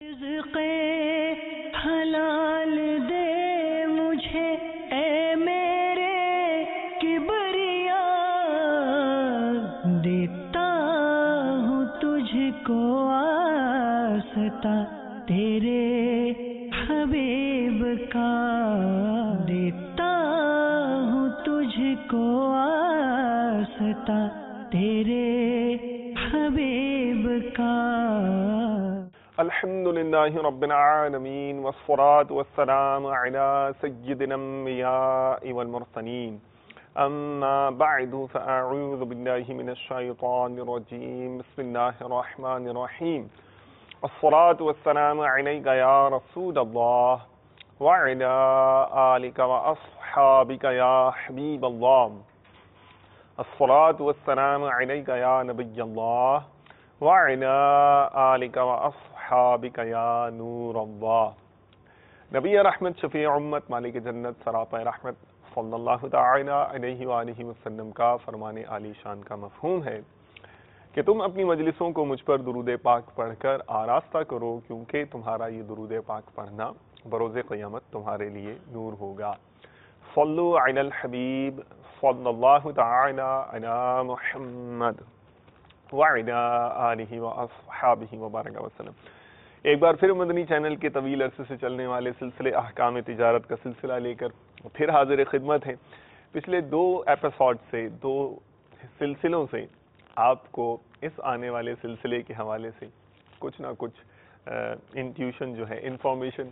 رزق حلال دے مجھے اے میرے کبریا، دیتا ہوں تجھ کو آستا تیرے حبیب کا، دیتا ہوں تجھ کو آستا تیرے حبیب کا۔ الحمدللہ رب العالمین والصلاة والسلام علی سید الانبیاء والمرسلین، اما بعد فاعوذ باللہ من الشیطان الرجیم، بسم اللہ الرحمن الرحیم، الصلاة والسلام علیک یا رسول اللہ وعلی آلک واصحابک یا حبیب اللہ، الصلاة والسلام علیک یا نبی اللہ وعلی آلک واصحابک یا نور اللہ۔ نبی رحمت، شفیع امت، مالک جنت، سراپا رحمت صلی اللہ تعالی علیہ وآلہ وسلم کا فرمان عالی شان کا مفہوم ہے کہ تم اپنی مجلسوں کو مجھ پر درود پاک پڑھ کر آراستہ کرو، کیونکہ تمہارا یہ درود پاک پڑھنا بروز قیامت تمہارے لیے نور ہوگا۔ صلو علی الحبیب صلی اللہ تعالی علی محمد وعلی آلہ واصحابہ وبارک وسلم۔ ایک بار پھر مدنی چینل کے طویل عرصے سے چلنے والے سلسلے احکام تجارت کا سلسلہ لے کر پھر حاضر خدمت ہیں۔ پچھلے دو ایپیسوڈ سے، دو سلسلوں سے آپ کو اس آنے والے سلسلے کے حوالے سے کچھ نہ کچھ انٹیوشن جو ہے، انفارمیشن،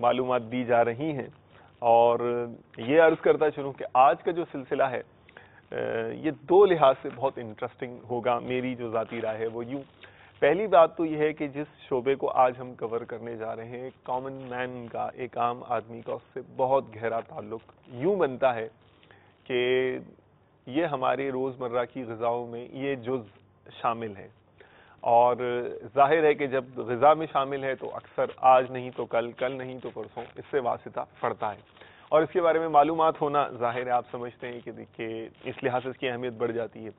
معلومات دی جا رہی ہیں، اور یہ عرض کرتا چلوں کہ آج کا جو سلسلہ ہے یہ دو لحاظ سے بہت انٹرسٹنگ ہوگا۔ میری جو ذاتی رائے ہے وہ یوں، پہلی بات تو یہ ہے کہ جس شعبے کو آج ہم کور کرنے جا رہے ہیں، کامن مین کا، ایک عام آدمی کا اس سے بہت گہرا تعلق یوں بنتا ہے کہ یہ ہمارے روزمرہ کی غذاؤں میں یہ جز شامل ہے، اور ظاہر ہے کہ جب غذا میں شامل ہے تو اکثر آج نہیں تو کل، کل نہیں تو پرسوں اس سے واسطہ پڑتا ہے، اور اس کے بارے میں معلومات ہونا ظاہر ہے، آپ سمجھتے ہیں کہ اس لحاظ سے اس کی اہمیت بڑھ جاتی ہے۔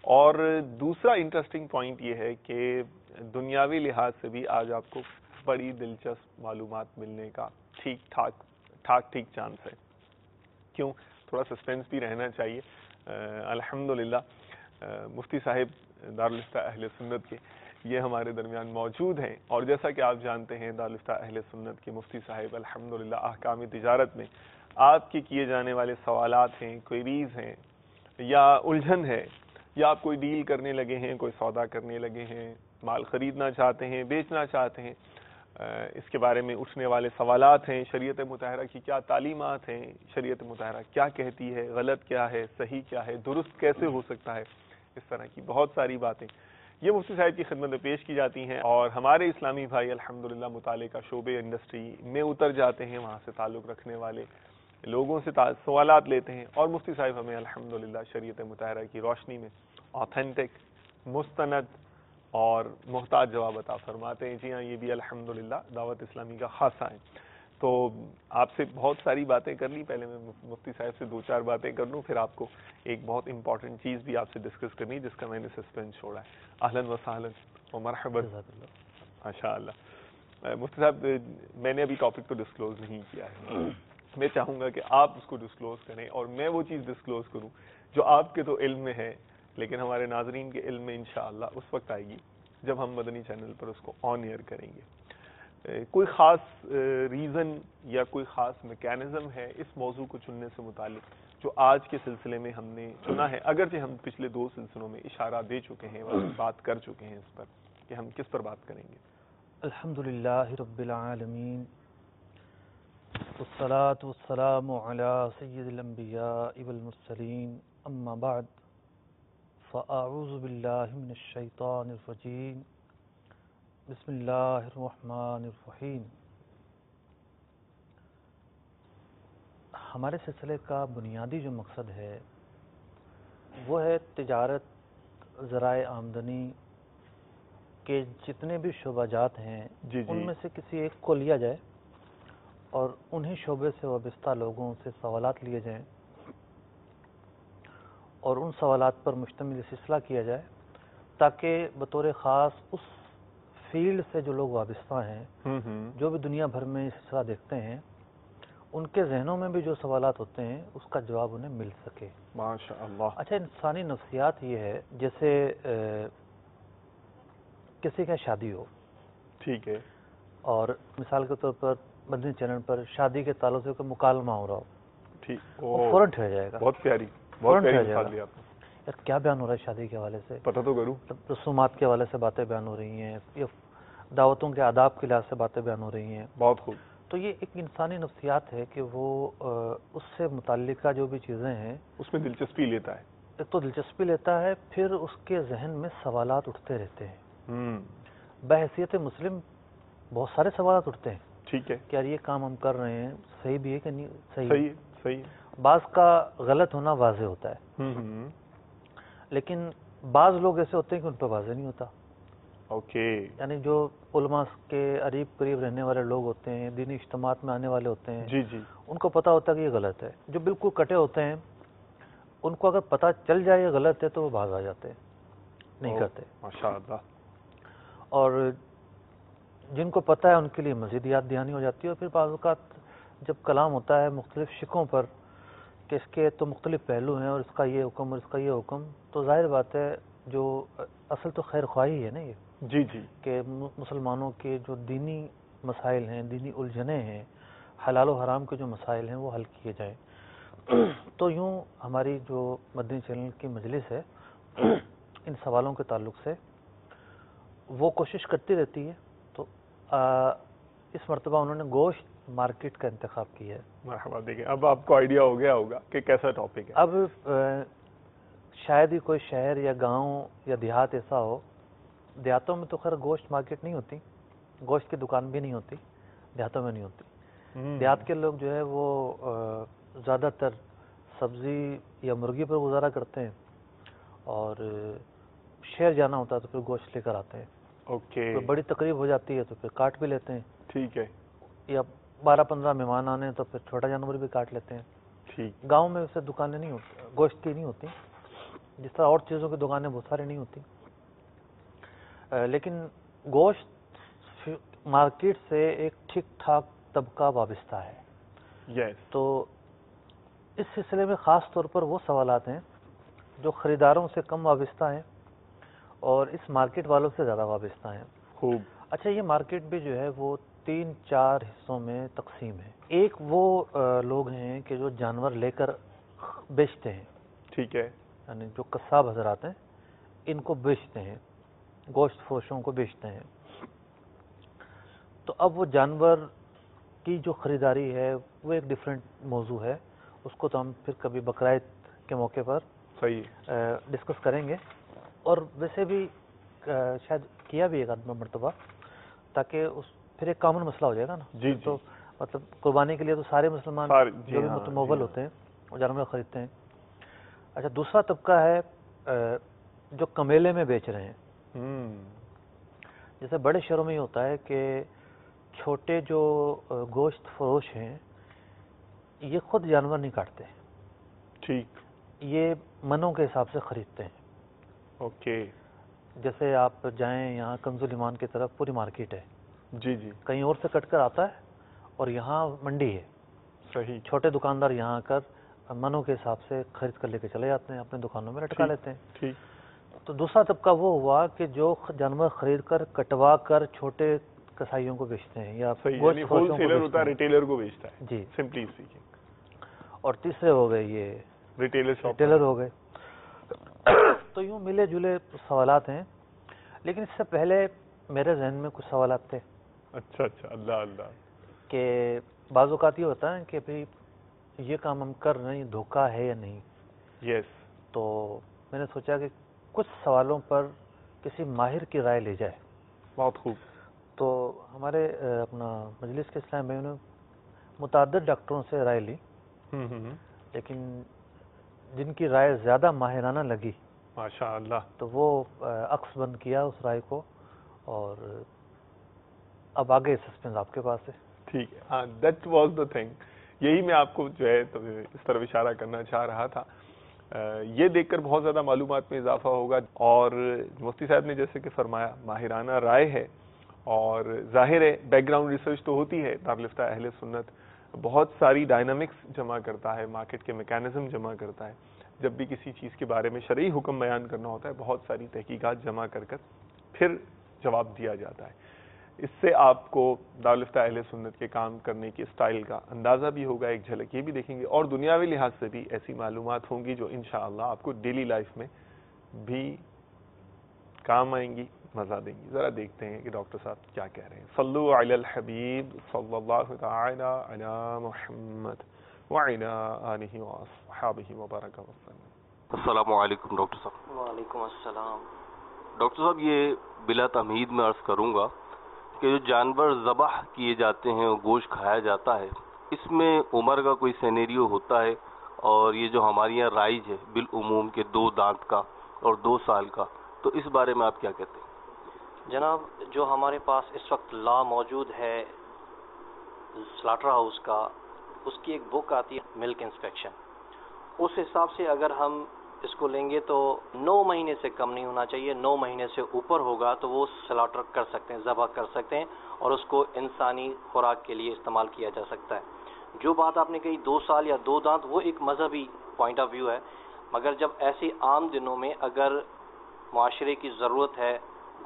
اور دوسرا انٹرسٹنگ پوائنٹ یہ ہے کہ دنیاوی لحاظ سے بھی آج آپ کو بڑی دلچسپ معلومات ملنے کا ٹھیک چانس ہے۔ کیوں؟ تھوڑا سسپینس بھی رہنا چاہیے۔ الحمدللہ مفتی صاحب دارالفتہ اہل سنت کے یہ ہمارے درمیان موجود ہیں، اور جیسا کہ آپ جانتے ہیں دارالفتہ اہل سنت کے مفتی صاحب الحمدللہ احکام تجارت میں آپ کے کیے جانے والے سوالات ہیں، کوئریز ہیں، یا الجھن ہے، یا آپ کوئی ڈیل کرنے لگے ہیں، کوئی سودا کرنے لگے ہیں، مال خریدنا چاہتے ہیں، بیچنا چاہتے ہیں، اس کے بارے میں اٹھنے والے سوالات ہیں، شریعت مطہرہ کی کیا تعلیمات ہیں، شریعت مطہرہ کیا کہتی ہے، غلط کیا ہے، صحیح کیا ہے، درست کیسے ہو سکتا ہے، اس طرح کی بہت ساری باتیں یہ مفتی صاحب کی خدمت میں پیش کی جاتی ہیں، اور ہمارے اسلامی بھائی الحمدللہ مطالعے کا شعبے انڈسٹری میں اتر جاتے ہیں، وہاں سے تعلق رکھنے والے لوگوں سے سوالات لیتے ہیں، اور مفتی صاحب ہمیں الحمدللہ شریعت مطہرہ کی روشنی میں آتھینٹک، مستند اور محتاط جواب عطا فرماتے ہیں۔ جی ہاں، یہ بھی الحمدللہ دعوت اسلامی کا خاصہ ہے۔ تو آپ سے بہت ساری باتیں کر لی، پہلے میں مفتی صاحب سے دو چار باتیں کر لوں، پھر آپ کو ایک بہت امپورٹنٹ چیز بھی آپ سے ڈسکس کرنی جس کا میں نے سسپینس چھوڑا ہے۔ اہلاً و سہلاً و مرحبا، ماشاء اللہ۔ مفتی صاحب، میں نے ابھی ٹاپک تو ڈسکلوز نہیں کیا ہے، میں چاہوں گا کہ آپ اس کو ڈسکلوز کریں اور میں وہ چیز ڈسکلوز کروں جو آپ کے تو علم میں ہے لیکن ہمارے ناظرین کے علم میں انشاءاللہ اس وقت آئے گی جب ہم مدنی چینل پر اس کو آن ایئر کریں گے۔ کوئی خاص ریزن یا کوئی خاص میکینزم ہے اس موضوع کو چننے سے متعلق جو آج کے سلسلے میں ہم نے چنا ہے، اگرچہ ہم پچھلے دو سلسلوں میں اشارہ دے چکے ہیں اور بات کر چکے ہیں اس پر کہ ہم کس پر بات کریں گے؟ الحمدللہ رب العالمین، والصلاة والسلام علی سید الانبیاء والمرسلین، اما بعد فاعوذ باللہ من الشیطان الرجیم، بسم اللہ الرحمن الرحیم۔ ہمارے سلسلے کا بنیادی جو مقصد ہے وہ ہے تجارت، ذرائع آمدنی کے جتنے بھی شعبہ جات ہیں ان میں سے کسی ایک کو لیا جائے اور انہی شعبے سے وابستہ لوگوں سے سوالات لیے جائیں اور ان سوالات پر مشتمل سلسلہ کیا جائے، تاکہ بطور خاص اس فیلڈ سے جو لوگ وابستہ ہیں، جو بھی دنیا بھر میں اس طرح دیکھتے ہیں، ان کے ذہنوں میں بھی جو سوالات ہوتے ہیں اس کا جواب انہیں مل سکے. ماشاءاللہ. اچھا، انسانی نفسیات یہ ہے، جیسے کسی کا شادی ہو، ٹھیک ہے، اور مثال کے طور پر مدنی چینل پر شادی کے تعلق سے کوئی مکالمہ ہو رہا ہو، ٹھیک، وہ فوراً ٹھہر جائے گا. بہت پیاری مثال دی آپ نے. یار کیا بیان ہو رہا ہے شادی کے حوالے سے، پتہ تو کروں. رسومات کے حوالے سے باتیں بیان ہو رہی ہیں، یا دعوتوں کے آداب کے لحاظ سے باتیں بیان ہو رہی ہیں. بہت خوب. تو یہ ایک انسانی نفسیات ہے کہ وہ اس سے متعلقہ جو بھی چیزیں ہیں اس میں دلچسپی لیتا ہے. ایک تو دلچسپی لیتا ہے، پھر اس کے ذہن میں سوالات اٹھتے رہتے ہیں. بحیثیت مسلم بہت سارے سوالات اٹھتے ہیں. ٹھیک ہے، کہ یار یہ کام ہم کر رہے ہیں صحیح بھی ہے کہ نہیں صحیح ہے. بعض کا غلط ہونا واضح ہوتا ہے، لیکن بعض لوگ ایسے ہوتے ہیں کہ ان پہ واضح نہیں ہوتا. اوکے. یعنی جو علماء کے قریب رہنے والے لوگ ہوتے ہیں، دینی اجتماعات میں آنے والے ہوتے ہیں، جی جی، ان کو پتہ ہوتا ہے کہ یہ غلط ہے. جو بالکل کٹے ہوتے ہیں ان کو اگر پتہ چل جائے یہ غلط ہے تو وہ باز آ جاتے ہیں، نہیں کرتے. ماشاءاللہ. اور جن کو پتہ ہے ان کے لیے مزید یاد دہانی ہو جاتی ہے. اور پھر بعض اوقات جب کلام ہوتا ہے مختلف شقوں پر کہ اس کے تو مختلف پہلو ہیں اور اس کا یہ حکم اور اس کا یہ حکم، تو ظاہر بات ہے جو اصل تو خیر خواہی ہے نا یہ، جی جی، کہ مسلمانوں کے جو دینی مسائل ہیں، دینی الجھنیں ہیں، حلال و حرام کے جو مسائل ہیں وہ حل کیے جائیں. تو یوں ہماری جو مدنی چینل کی مجلس ہے ان سوالوں کے تعلق سے وہ کوشش کرتی رہتی ہے. تو اس مرتبہ انہوں نے گوشت مارکیٹ کا انتخاب کیا ہے. مرحبا. دیکھیں اب آپ کو آئیڈیا ہو گیا ہوگا کہ کیسا ٹاپک ہے. اب شاید ہی کوئی شہر یا گاؤں یا دیہات ایسا ہو، دیہاتوں میں تو خیر گوشت مارکیٹ نہیں ہوتی، گوشت کی دکان بھی نہیں ہوتی، دیہاتوں میں نہیں ہوتی. دیہات کے لوگ جو ہے وہ زیادہ تر سبزی یا مرغی پر گزارا کرتے ہیں، اور شہر جانا ہوتا ہے تو پھر گوشت لے کر آتے ہیں. اوکے. تو بڑی تقریب ہو جاتی ہے تو پھر کاٹ بھی لیتے ہیں. ٹھیک ہے. یا 12-15 مہمان آنے تو پھر چھوٹا جانور بھی کاٹ لیتے ہیں. ٹھیک. گاؤں میں ویسے دکانیں نہیں ہوتی گوشت کی، نہیں ہوتی جس طرح اور چیزوں کی دکانیں بہت ساری نہیں ہوتی. لیکن گوشت مارکیٹ سے ایک ٹھیک ٹھاک طبقہ وابستہ ہے. یس. تو اس سلسلے میں خاص طور پر وہ سوالات ہیں جو خریداروں سے کم وابستہ ہیں اور اس مارکیٹ والوں سے زیادہ وابستہ ہیں. خوب. اچھا، یہ مارکیٹ بھی جو ہے وہ 3-4 حصوں میں تقسیم ہے. ایک وہ لوگ ہیں کہ جو جانور لے کر بیچتے ہیں. ٹھیک ہے. یعنی جو قصاب حضرات ہیں ان کو بیچتے ہیں، گوشت فروشوں کو بیچتے ہیں. تو اب وہ جانور کی جو خریداری ہے وہ ایک ڈیفرنٹ موضوع ہے، اس کو تو ہم پھر کبھی بقرعید کے موقع پر صحیح ڈسکس کریں گے. اور ویسے بھی شاید کیا بھی ایک آدھ مرتبہ، تاکہ پھر ایک کامن مسئلہ ہو جائے گا نا. جی. تو مطلب قربانی کے لیے تو سارے مسلمان جو بھی متمول ہوتے ہیں وہ جانور خریدتے ہیں. اچھا، دوسرا طبقہ ہے جو کمیلے میں بیچ رہے ہیں. جیسے بڑے شہروں میں یہ ہوتا ہے کہ چھوٹے جو گوشت فروش ہیں یہ خود جانور نہیں کاٹتے. ٹھیک. یہ منوں کے حساب سے خریدتے ہیں. اوکے. جیسے آپ جائیں یہاں کنز الایمان کی طرف پوری مارکیٹ ہے. جی جی. کہیں اور سے کٹ کر آتا ہے اور یہاں منڈی ہے. صحیح. چھوٹے دکاندار یہاں آ کر منوں کے حساب سے خرید کر لے کے چلے جاتے ہیں، اپنے دکانوں میں لٹکا لیتے ہیں. ٹھیک. تو دوسرا طبقہ وہ ہوا کہ جو جانور خرید کر کٹوا کر چھوٹے کسائیوں کو بیچتے ہیں یا یعنی ہول سیلر ہوتا ہے، ریٹیلر کو بیچتا ہے. جی، سمپلی اسپیکنگ. اور تیسرے ہو گئے یہ ریٹیلر ہو گئے. تو یوں ملے جلے سوالات ہیں. لیکن اس سے پہلے میرے ذہن میں کچھ سوالات تھے. اچھا اچھا. اللہ اللہ. کہ بعض اوقات یہ ہوتا ہے کہ بھئی یہ کام ہم کر رہے ہیں، دھوکہ ہے یا نہیں. یس. تو میں نے سوچا کہ کچھ سوالوں پر کسی ماہر کی رائے لی جائے. بہت خوب. تو ہمارے اپنا مجلس کے اسلام بھائیوں نے متعدد ڈاکٹروں سے رائے لی، لیکن جن کی رائے زیادہ ماہرانہ لگی ماشاء اللہ تو وہ عکس بند کیا اس رائے کو. اور اب آگے سسپینس آپ کے پاس ہے. ٹھیک ہے. ہاں، دیٹ واز دا تھنگ. یہی میں آپ کو جو ہے اس طرف اشارہ کرنا چاہ رہا تھا. یہ دیکھ کر بہت زیادہ معلومات میں اضافہ ہوگا. اور مفتی صاحب نے جیسے کہ فرمایا ماہرانہ رائے ہے، اور ظاہر ہے بیک گراؤنڈ ریسرچ تو ہوتی ہے، دارالفتہ اہل سنت بہت ساری ڈائنامکس جمع کرتا ہے، مارکیٹ کے میکانزم جمع کرتا ہے. جب بھی کسی چیز کے بارے میں شرعی حکم بیان کرنا ہوتا ہے بہت ساری تحقیقات جمع کر پھر جواب دیا جاتا ہے. اس سے آپ کو دارالفتہ اہل سنت کے کام کرنے کے سٹائل کا اندازہ بھی ہوگا، ایک جھلک یہ بھی دیکھیں گے، اور دنیاوی لحاظ سے بھی ایسی معلومات ہوں گی جو انشاءاللہ آپ کو ڈیلی لائف میں بھی کام آئیں گی، مزہ دیں گی. ذرا دیکھتے ہیں کہ ڈاکٹر صاحب کیا کہہ رہے ہیں. صلو علی الحبیب صلی اللہ تعالی علی محمد وعلی آلہ واصحابہ وبارک وسلم. السلام علیکم ڈاکٹر صاحب. وعلیکم السلام. ڈاکٹر صاحب یہ بلا تمہید میں عرض کروں گا کہ جو جانور ذبح کیے جاتے ہیں اور گوشت کھایا جاتا ہے، اس میں عمر کا کوئی سینیریو ہوتا ہے؟ اور یہ جو ہمارے یہاں رائج ہے بالعموم کے 2 دانت کا اور 2 سال کا، تو اس بارے میں آپ کیا کہتے ہیں؟ جناب، جو ہمارے پاس اس وقت لا موجود ہے سلاٹر ہاؤس کا، اس کی ایک بک آتی ہے ملک انسپیکشن. اس حساب سے اگر ہم اس کو لیں گے تو 9 مہینے سے کم نہیں ہونا چاہیے. 9 مہینے سے اوپر ہوگا تو وہ سلاٹر کر سکتے ہیں، ذبح کر سکتے ہیں، اور اس کو انسانی خوراک کے لیے استعمال کیا جا سکتا ہے. جو بات آپ نے کہی 2 سال یا 2 دانت، وہ ایک مذہبی پوائنٹ آف ویو ہے. مگر جب ایسی عام دنوں میں اگر معاشرے کی ضرورت ہے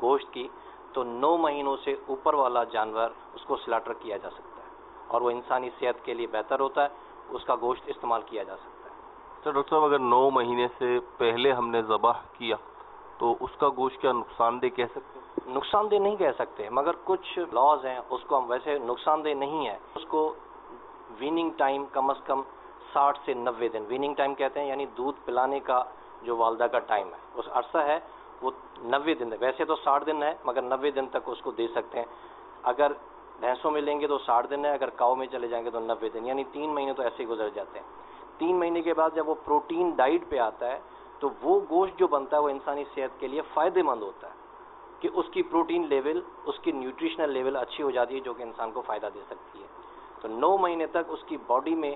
گوشت کی، تو 9 مہینوں سے اوپر والا جانور اس کو سلاٹر کیا جا سکتا ہے، اور وہ انسانی صحت کے لیے بہتر ہوتا ہے. اس کا گوشت استعمال کیا جا سکتا ہے. تو ڈاکٹر صاحب اگر 9 مہینے سے پہلے ہم نے ذبح کیا تو اس کا گوشت کیا نقصان دہ کہہ سکتے ہیں؟ نقصان دہ نہیں کہہ سکتے، مگر کچھ لاز ہیں اس کو ہم ویسے نقصان دہ نہیں ہے. اس کو ویننگ ٹائم کم از کم 60 سے 90 دن، ویننگ ٹائم کہتے ہیں یعنی دودھ پلانے کا جو والدہ کا ٹائم ہے، اس عرصہ ہے وہ 90 دن ہے. ویسے تو 60 دن ہے، مگر 90 دن تک اس کو دے سکتے ہیں. اگر بھینسوں میں لیں گے تو 60 دن ہے، اگر کاؤ میں چلے جائیں گے تو 90 دن، یعنی 3 مہینے تو ایسے ہی گزر جاتے ہیں. 3 مہینے کے بعد جب وہ پروٹین ڈائٹ پہ آتا ہے تو وہ گوشت جو بنتا ہے وہ انسانی صحت کے لیے فائدہ مند ہوتا ہے، کہ اس کی پروٹین لیول، اس کی نیوٹریشنل لیول اچھی ہو جاتی ہے، جو کہ انسان کو فائدہ دے سکتی ہے. تو 9 مہینے تک اس کی باڈی میں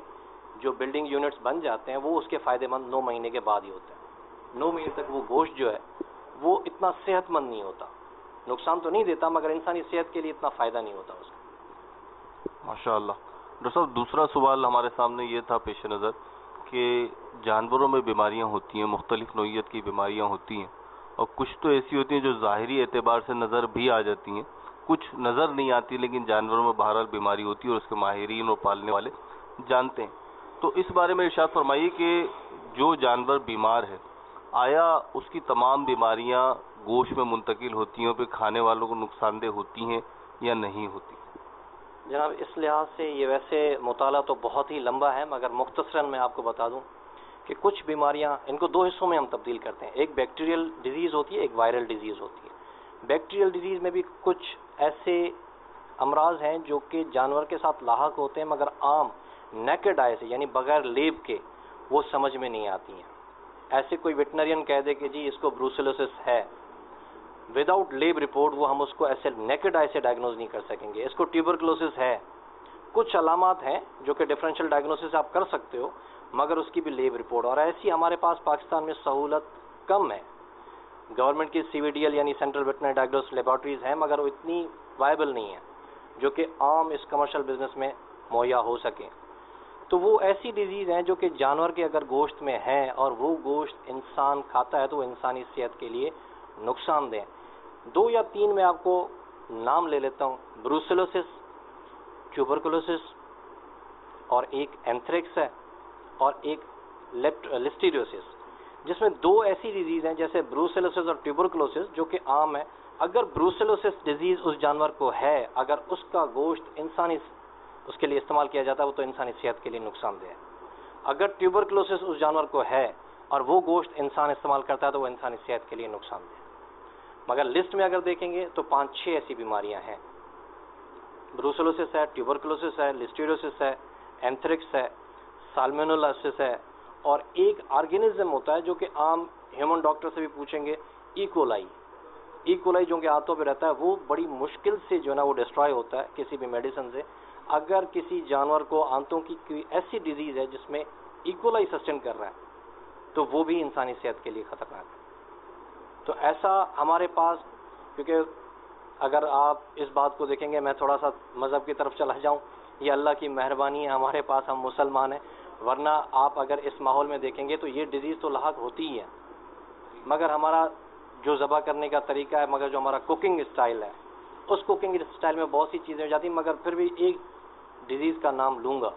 جو بلڈنگ یونٹس بن جاتے ہیں وہ اس کے فائدہ مند 9 مہینے کے بعد ہی ہوتے ہیں. 9 مہینے تک وہ گوشت جو ہے وہ اتنا صحت مند نہیں ہوتا. نقصان تو نہیں دیتا، مگر انسانی صحت کے لیے اتنا فائدہ نہیں ہوتا اس کا. ماشاء اللہ. ڈاکٹر صاحب دوسرا سوال ہمارے سامنے یہ تھا پیش نظر کہ جانوروں میں بیماریاں ہوتی ہیں، مختلف نوعیت کی بیماریاں ہوتی ہیں، اور کچھ تو ایسی ہوتی ہیں جو ظاہری اعتبار سے نظر بھی آ جاتی ہیں، کچھ نظر نہیں آتی لیکن جانوروں میں بہرحال بیماری ہوتی ہے اور اس کے ماہرین اور پالنے والے جانتے ہیں. تو اس بارے میں ارشاد فرمائیے کہ جو جانور بیمار ہے آیا اس کی تمام بیماریاں گوشت میں منتقل ہوتی ہیں اور پھر کھانے والوں کو نقصان دہ ہوتی ہیں یا نہیں ہوتی؟ جناب، اس لحاظ سے یہ ویسے مطالعہ تو بہت ہی لمبا ہے، مگر مختصراً میں آپ کو بتا دوں کہ کچھ بیماریاں، ان کو 2 حصوں میں ہم تبدیل کرتے ہیں. ایک بیکٹیریل ڈیزیز ہوتی ہے، ایک وائرل ڈیزیز ہوتی ہے. بیکٹیریل ڈیزیز میں بھی کچھ ایسے امراض ہیں جو کہ جانور کے ساتھ لاحق ہوتے ہیں، مگر عام نیکڈ آئی سے یعنی بغیر لیب کے وہ سمجھ میں نہیں آتی ہیں. ایسے کوئی ویٹنرین کہہ دے کہ جی اس کو بروسیلوسس ہے، وداؤٹ لیب رپورٹ وہ ہم اس کو ایسے نیکڈ آئی سے ڈائگنوز نہیں کر سکیں گے. اس کو ٹیوبرکلوسس ہے، کچھ علامات ہیں جو کہ ڈفرینشیل ڈائگنوسس آپ کر سکتے ہو، مگر اس کی بھی لیب رپورٹ. اور ایسی ہمارے پاس پاکستان میں سہولت کم ہے. گورنمنٹ کی CVDL یعنی سینٹرل ویٹنری ڈائگنوسٹک لیبارٹریز ہیں، مگر وہ اتنی وائبل نہیں ہیں جو کہ عام اس کمرشل بزنس میں مہیا ہو سکیں. تو وہ ایسی ڈیزیز ہیں جو کہ جانور کے اگر گوشت میں ہیں اور وہ گوشت انسان کھاتا ہے تو وہ انسانی صحت کے لیے نقصان دہ. 2 یا 3 میں آپ کو نام لے لیتا ہوں. بروسیلوسس، ٹیوبرکلوسس، اور ایک اینتھریکس ہے، اور ایک لسٹیریوسس، جس میں 2 ایسی ڈیزیز ہیں جیسے بروسیلوسس اور ٹیوبرکلوسس جو کہ عام ہے. اگر بروسیلوسس ڈیزیز اس جانور کو ہے، اگر اس کا گوشت انسانی اس کے لیے استعمال کیا جاتا ہے وہ تو انسانی صحت کے لیے نقصان دہ ہے. اگر ٹیوبرکلوسس اس جانور کو ہے اور وہ گوشت انسان استعمال کرتا ہے تو وہ انسانی صحت کے لیے نقصان دہ ہے. مگر لسٹ میں اگر دیکھیں گے تو 5-6 ایسی بیماریاں ہیں. بروسیلوسس ہے، ٹیوبرکلوسس ہے، لسٹیریوسس ہے، اینتھریکس ہے، سالمونیلاسس ہے، اور ایک آرگینزم ہوتا ہے جو کہ عام ہیومن ڈاکٹر سے بھی پوچھیں گے، ایکولائی جو کہ ہاتھوں پہ رہتا ہے، وہ بڑی مشکل سے جو ہے نا وہ ڈسٹرائے ہوتا ہے کسی بھی میڈیسن سے. اگر کسی جانور کو آنتوں کی کوئی ایسی ڈیزیز ہے جس میں ایکولائی سسٹین کر رہا ہے تو وہ بھی انسانی صحت کے لیے خطرناک ہے. تو ایسا ہمارے پاس، کیونکہ اگر آپ اس بات کو دیکھیں گے، میں تھوڑا سا مذہب کی طرف چلا جاؤں، یہ اللہ کی مہربانی ہے ہمارے پاس، ہم مسلمان ہیں، ورنہ آپ اگر اس ماحول میں دیکھیں گے تو یہ ڈیزیز تو لاحق ہوتی ہی ہے، مگر ہمارا جو ذبح کرنے کا طریقہ ہے، مگر جو ہمارا کوکنگ اسٹائل ہے، اس کوکنگ اسٹائل میں بہت سی چیزیں ہو جاتی ہیں، مگر پھر بھی ایک ڈیزیز کا نام لوں گا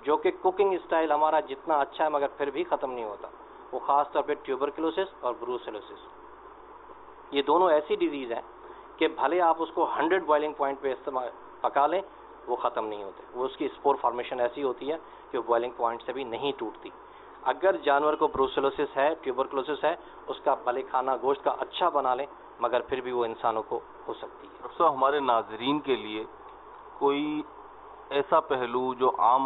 جو کہ کوکنگ اسٹائل ہمارا جتنا اچھا ہے مگر پھر بھی ختم نہیں ہوتا، وہ خاص طور پہ ٹیوبرکلوسس اور بروسیلوسس۔ یہ دونوں ایسی ڈیزیز ہیں کہ بھلے آپ اس کو 100 بوائلنگ پوائنٹ پہ پکا لیں، وہ ختم نہیں ہوتے، وہ اس کی اسپور فارمیشن ایسی ہوتی ہے کہ وہ بوائلنگ پوائنٹ سے بھی نہیں ٹوٹتی۔ اگر جانور کو بروسیلوسس ہے، ٹیوبرکلوسس ہے، اس کا بھلے کھانا گوشت کا اچھا بنا لیں مگر پھر بھی وہ انسانوں کو ہو سکتی ہے۔ ڈاکٹر صاحب، ہمارے ناظرین کے لیے کوئی ایسا پہلو جو عام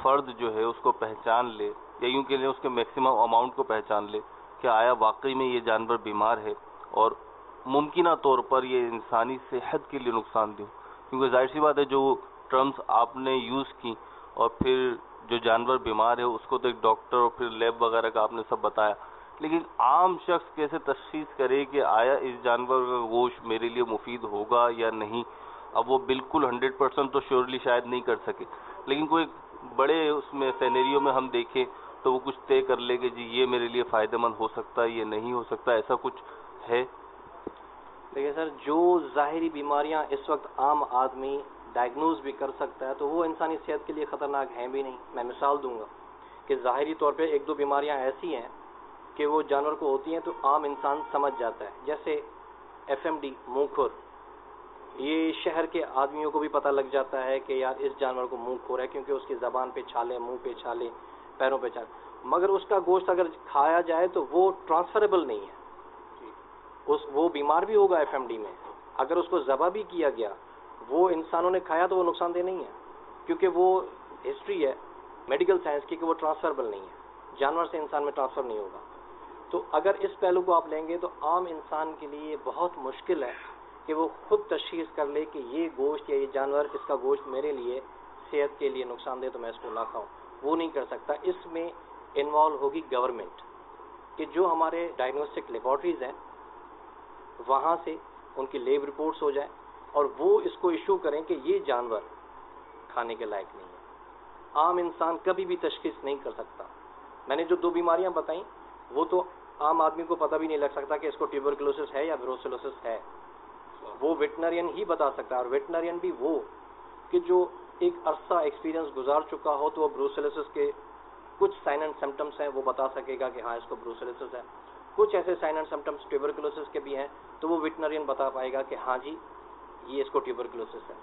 فرد جو ہے اس کو پہچان لے، یا یوں کہ لیں اس کے میکسیمم اماؤنٹ کو پہچان لے کہ آیا واقعی میں یہ جانور بیمار ہے اور ممکنہ طور پر یہ انسانی صحت کے لیے نقصان دہ، کیونکہ ظاہر سی بات ہے جو ٹرمز آپ نے یوز کی اور پھر جو جانور بیمار ہے اس کو تو ایک ڈاکٹر اور پھر لیب وغیرہ کا آپ نے سب بتایا، لیکن عام شخص کیسے تشخیص کرے کہ آیا اس جانور کا گوشت میرے لیے مفید ہوگا یا نہیں؟ اب وہ بالکل 100% تو شیورلی شاید نہیں کر سکے، لیکن کوئی بڑے اس میں سینیریو میں ہم دیکھیں تو وہ کچھ طے کر لے کہ جی یہ میرے لیے فائدہ مند ہو سکتا ہے، یہ نہیں ہو سکتا، ایسا کچھ ہے؟ دیکھیں سر، جو ظاہری بیماریاں اس وقت عام آدمی ڈائگنوز بھی کر سکتا ہے تو وہ انسانی صحت کے لیے خطرناک ہیں بھی نہیں۔ میں مثال دوں گا کہ ظاہری طور پہ ایک دو بیماریاں ایسی ہیں کہ وہ جانور کو ہوتی ہیں تو عام انسان سمجھ جاتا ہے، جیسے FMD منہ کھر، یہ شہر کے آدمیوں کو بھی پتہ لگ جاتا ہے کہ یار اس جانور کو منہ کھر ہے، کیونکہ اس کی زبان پہ چھالے، منہ پہ چھالے، پیروں پہ چھالے، مگر اس کا گوشت اگر کھایا جائے تو وہ ٹرانسفریبل نہیں ہے، وہ بیمار بھی ہوگا FMD میں، اگر اس کو ذبح بھی کیا گیا، وہ انسانوں نے کھایا تو وہ نقصان دہ نہیں ہے، کیونکہ وہ ہسٹری ہے میڈیکل سائنس کی کہ وہ ٹرانسفریبل نہیں ہے، جانور سے انسان میں ٹرانسفر نہیں ہوگا۔ تو اگر اس پہلو کو آپ لیں گے تو عام انسان کے لیے بہت مشکل ہے کہ وہ خود تشخیص کر لے کہ یہ گوشت یا یہ جانور، اس کا گوشت میرے لیے صحت کے لیے نقصان دہ تو میں اس کو نہ کھاؤں، وہ نہیں کر سکتا۔ اس میں انوالو ہوگی گورنمنٹ کہ جو ہمارے ڈائگنوسٹک لیبارٹریز ہیں وہاں سے ان کی لیب رپورٹس ہو جائیں اور وہ اس کو ایشو کریں کہ یہ جانور کھانے کے لائق نہیں ہے۔ عام انسان کبھی بھی تشخیص نہیں کر سکتا۔ میں نے جو دو بیماریاں بتائیں وہ تو عام آدمی کو پتہ بھی نہیں لگ سکتا کہ اس کو ٹیوبرکلوسس ہے یا بروسیلوسس ہے، وہ ویٹنرین ہی بتا سکتا ہے، اور ویٹنرین بھی وہ کہ جو ایک عرصہ ایکسپیرینس گزار چکا ہو تو وہ بروسیلوسس کے کچھ سائن اینڈ سمٹمس ہیں وہ بتا سکے گا کہ ہاں اس کو بروسیلوسس ہے، کچھ ایسے سائن اینڈ سمٹمس ٹیوبرکلوسس کے بھی ہیں تو وہ ویٹنرین بتا پائے گا کہ ہاں جی یہ اس کو ٹیوبرکلوسس ہے،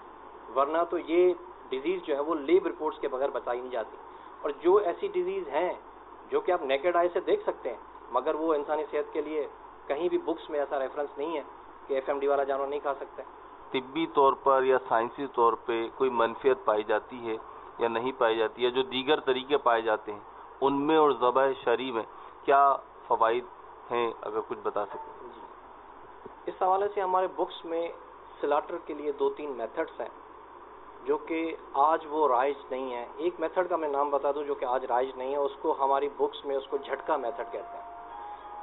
ورنہ تو یہ ڈیزیز جو ہے وہ لیب رپورٹس کے بغیر بتائی نہیں جاتی۔ اور جو ایسی ڈیزیز ہیں جو کہ آپ نیکڈ آئی سے دیکھ سکتے ہیں مگر وہ انسانی صحت کے لیے کہیں بھی بکس میں ایسا ریفرنس نہیں ہے کہ FMD والا جانور نہیں کھا سکتے۔ طبی طور پر یا سائنسی طور پہ کوئی منفیت پائی جاتی ہے یا نہیں پائی جاتی ہے؟ جو دیگر طریقے پائے جاتے ہیں ان میں اور ذبح شرعی میں کیا فوائد ہیں، اگر کچھ بتا سکیں؟ جی، اس حوالے سے ہمارے بکس میں سلاٹر کے لیے 2-3 میتھڈس ہیں جو کہ آج وہ رائج نہیں ہیں۔ ایک میتھڈ کا میں نام بتا دوں جو کہ آج رائج نہیں ہے، اس کو ہماری بکس میں اس کو جھٹکا میتھڈ کہتے ہیں۔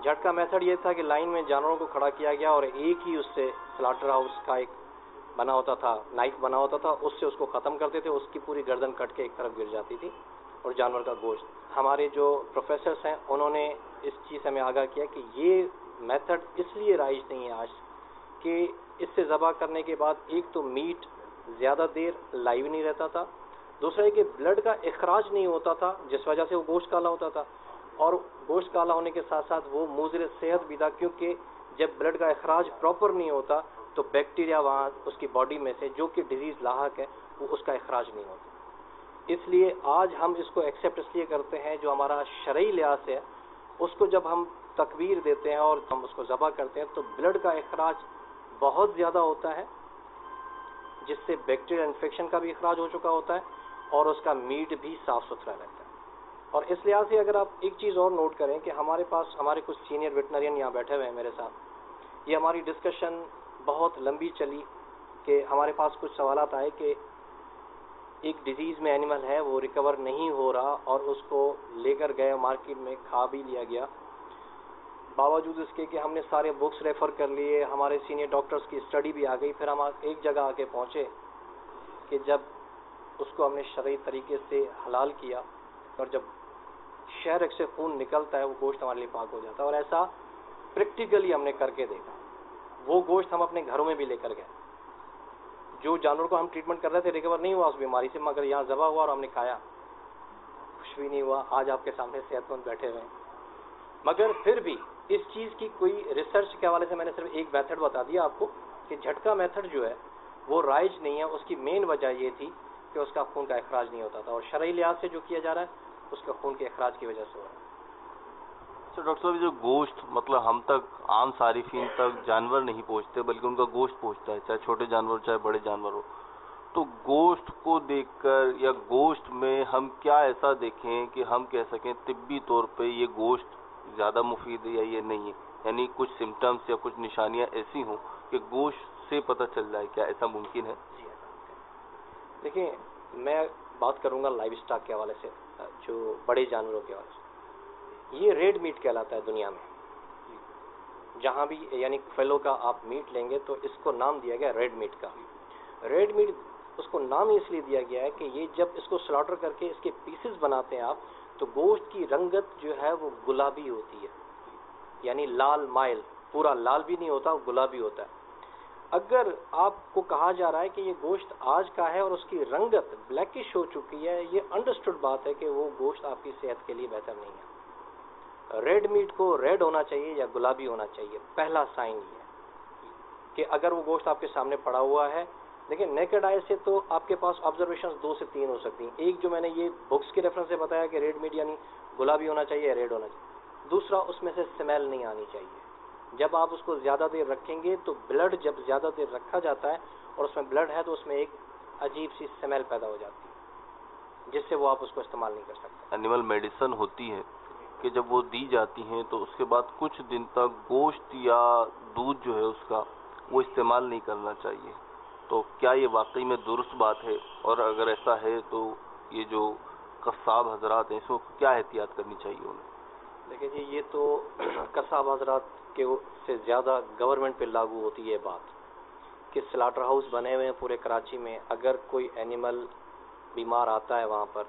جھٹکا میتھڈ یہ تھا کہ لائن میں جانوروں کو کھڑا کیا گیا اور ایک ہی اس سے سلاٹر ہاؤس کا ایک بنا ہوتا تھا، نائف بنا ہوتا تھا، اس سے اس کو ختم کرتے تھے، اس کی پوری گردن کٹ کے ایک طرف گر جاتی تھی اور جانور کا گوشت۔ ہمارے جو پروفیسرس ہیں انہوں نے اس چیز سے ہمیں آگاہ کیا کہ یہ میتھڈ اس لیے رائج نہیں ہے آج کہ اس سے ذبح کرنے کے بعد ایک تو میٹ زیادہ دیر لائیو نہیں رہتا تھا، دوسرا یہ کہ بلڈ کا اخراج نہیں ہوتا تھا جس وجہ سے وہ گوشت کالا ہوتا تھا، اور گوشت کالا ہونے کے ساتھ ساتھ وہ مضر صحت بھی تھا، کیونکہ جب بلڈ کا اخراج پراپر نہیں ہوتا تو بیکٹیریا وہاں اس کی باڈی میں سے جو کہ ڈیزیز لاحق ہے وہ اس کا اخراج نہیں ہوتا۔ اس لیے آج ہم اس کو ایکسیپٹ اس لیے کرتے ہیں جو ہمارا شرعی لحاظ سے ہے، اس کو جب ہم تکبیر دیتے ہیں اور ہم اس کو ذبح کرتے ہیں تو بلڈ کا اخراج بہت زیادہ ہوتا ہے جس سے بیکٹیریل انفیکشن کا بھی اخراج ہو چکا ہوتا ہے اور اس کا میٹ بھی صاف ستھرا رہتا ہے۔ اور اس لحاظ سے اگر آپ ایک چیز اور نوٹ کریں کہ ہمارے پاس ہمارے کچھ سینئر ویٹنرین یہاں بیٹھے ہوئے ہیں میرے ساتھ، یہ ہماری ڈسکشن بہت لمبی چلی کہ ہمارے پاس کچھ سوالات آئے کہ ایک ڈیزیز میں اینیمل ہے وہ ریکور نہیں ہو رہا اور اس کو لے کر گئے مارکیٹ میں کھا بھی لیا گیا، باوجود اس کے کہ ہم نے سارے بکس ریفر کر لیے, ہمارے سینئر ڈاکٹرز کی اسٹڈی بھی آ گئی, پھر ہم ایک جگہ آ کے پہنچے کہ جب اس کو ہم نے شرعی طریقے سے حلال کیا اور جب شہرک سے خون نکلتا ہے وہ گوشت ہمارے لیے پاک ہو جاتا ہے. اور ایسا پریکٹیکلی ہم نے کر کے دیکھا. وہ گوشت ہم اپنے گھروں میں بھی لے کر گئے. جو جانور کو ہم ٹریٹمنٹ کر رہے تھے ریکور نہیں ہوا اس بیماری سے, مگر یہاں ذبح ہوا اور ہم نے کھایا, کچھ بھی نہیں ہوا. آج آپ کے سامنے صحت مند بیٹھے ہوئے ہیں. مگر پھر بھی اس چیز کی کوئی ریسرچ کے حوالے سے میں نے صرف ایک میتھڈ بتا دیا آپ کو کہ جھٹکا میتھڈ جو ہے وہ رائج نہیں ہے. اس کی مین وجہ یہ تھی کہ اس کا خون کا اخراج نہیں ہوتا تھا, اور شرعی لحاظ سے جو کیا جا رہا ہے اس کا خون کے اخراج کی وجہ سے ہو رہا ہے. ڈاکٹر صاحب جو گوشت مطلب ہم تک عام صارفین تک جانور نہیں پہنچتے بلکہ ان کا گوشت پہنچتا ہے, چاہے چھوٹے جانور چاہے بڑے جانور ہو, تو گوشت کو دیکھ کر یا گوشت میں ہم کیا ایسا دیکھیں کہ ہم کہہ سکیں طبی طور پہ یہ گوشت زیادہ مفید ہے یا یہ نہیں ہے؟ یعنی کچھ سمٹمز یا کچھ نشانیاں ایسی ہوں کہ گوشت سے پتہ چل جائے, کیا ایسا ممکن ہے؟ دیکھیں, میں بات کروں گا لائیو اسٹاک کے حوالے سے, جو بڑے جانوروں کے حوالے سے. یہ ریڈ میٹ کہلاتا ہے دنیا میں. جہاں بھی یعنی فیلو کا آپ میٹ لیں گے تو اس کو نام دیا گیا ریڈ میٹ کا. ریڈ میٹ اس کو نام اس لیے دیا گیا ہے کہ یہ جب اس کو سلاٹر کر کے اس کے پیسز بناتے ہیں آپ, تو گوشت کی رنگت جو ہے وہ گلابی ہوتی ہے, یعنی لال مائل, پورا لال بھی نہیں ہوتا, گلابی ہوتا ہے. اگر آپ کو کہا جا رہا ہے کہ یہ گوشت آج کا ہے اور اس کی رنگت بلیکش ہو چکی ہے, یہ انڈرسٹوڈ بات ہے کہ وہ گوشت آپ کی صحت کے لیے بہتر نہیں ہے. ریڈ میٹ کو ریڈ ہونا چاہیے یا گلابی ہونا چاہیے. پہلا سائن یہ ہے کہ اگر وہ گوشت آپ کے سامنے پڑا ہوا ہے, لیکن نیکڈ آئی سے تو آپ کے پاس آبزرویشن 2 سے 3 ہو سکتی ہیں. ایک جو میں نے یہ بکس کے ریفرنس سے بتایا کہ ریڈ میٹ یعنی گلابی ہونا چاہیے یا ریڈ ہونا چاہیے. دوسرا, اس میں سے اسمیل نہیں آنی چاہیے. جب آپ اس کو زیادہ دیر رکھیں گے تو بلڈ جب زیادہ دیر رکھا جاتا ہے اور اس میں بلڈ ہے تو اس میں ایک عجیب سی اسمیل پیدا ہو جاتی ہے جس سے وہ آپ اس کو استعمال نہیں کر سکتے. اینیمل میڈیسن ہوتی ہے کہ جب وہ دی جاتی ہیں تو اس کے بعد کچھ دن تک گوشت یا دودھ جو ہے اس کا وہ استعمال نہیں کرنا چاہیے. تو کیا یہ واقعی میں درست بات ہے؟ اور اگر ایسا ہے تو یہ جو قصاب حضرات ہیں اس کو کیا احتیاط کرنی چاہیے انہیں؟ دیکھیں جی, یہ تو قصاب حضرات کے سے زیادہ گورنمنٹ پہ لاگو ہوتی ہے بات کہ سلاٹر ہاؤس بنے ہوئے ہیں پورے کراچی میں. اگر کوئی اینیمل بیمار آتا ہے وہاں پر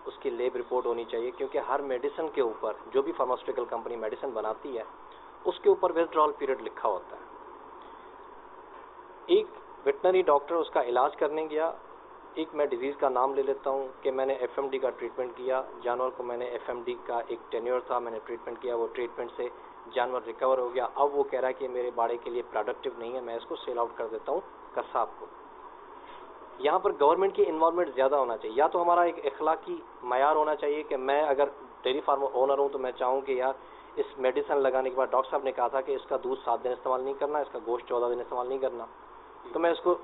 اس کی لیب رپورٹ ہونی چاہیے, کیونکہ ہر میڈیسن کے اوپر جو بھی فارماسیوٹیکل کمپنی میڈیسن بناتی ہے اس کے اوپر ویتھڈرال پیریڈ لکھا ہوتا ہے. ایک ویٹنری ڈاکٹر اس کا علاج کرنے گیا, ایک میں ڈیزیز کا نام لے لیتا ہوں کہ میں نے ایف ایم ڈی کا ٹریٹمنٹ کیا, جانور کو میں نے ایف ایم ڈی کا ایک ٹینیور تھا, میں نے ٹریٹمنٹ کیا, وہ ٹریٹمنٹ سے جانور ریکور ہو گیا. اب وہ کہہ رہا ہے کہ میرے باڑے کے لیے پروڈکٹیو نہیں ہے, میں اس کو سیل آؤٹ کر دیتا ہوں قصاب کو. یہاں پر گورنمنٹ کی انوالومنٹ زیادہ ہونا چاہیے. یا تو ہمارا ایک اخلاقی معیار ہونا چاہیے کہ میں اگر ڈیری فارم اونر ہوں تو میں چاہوں کہ یار اس میڈیسن لگانے کے بعد ڈاکٹر صاحب نے کہا تھا کہ اس کا دودھ 7 دن استعمال نہیں کرنا, اس کا گوشت 14 دن استعمال نہیں کرنا, تو میں اس کو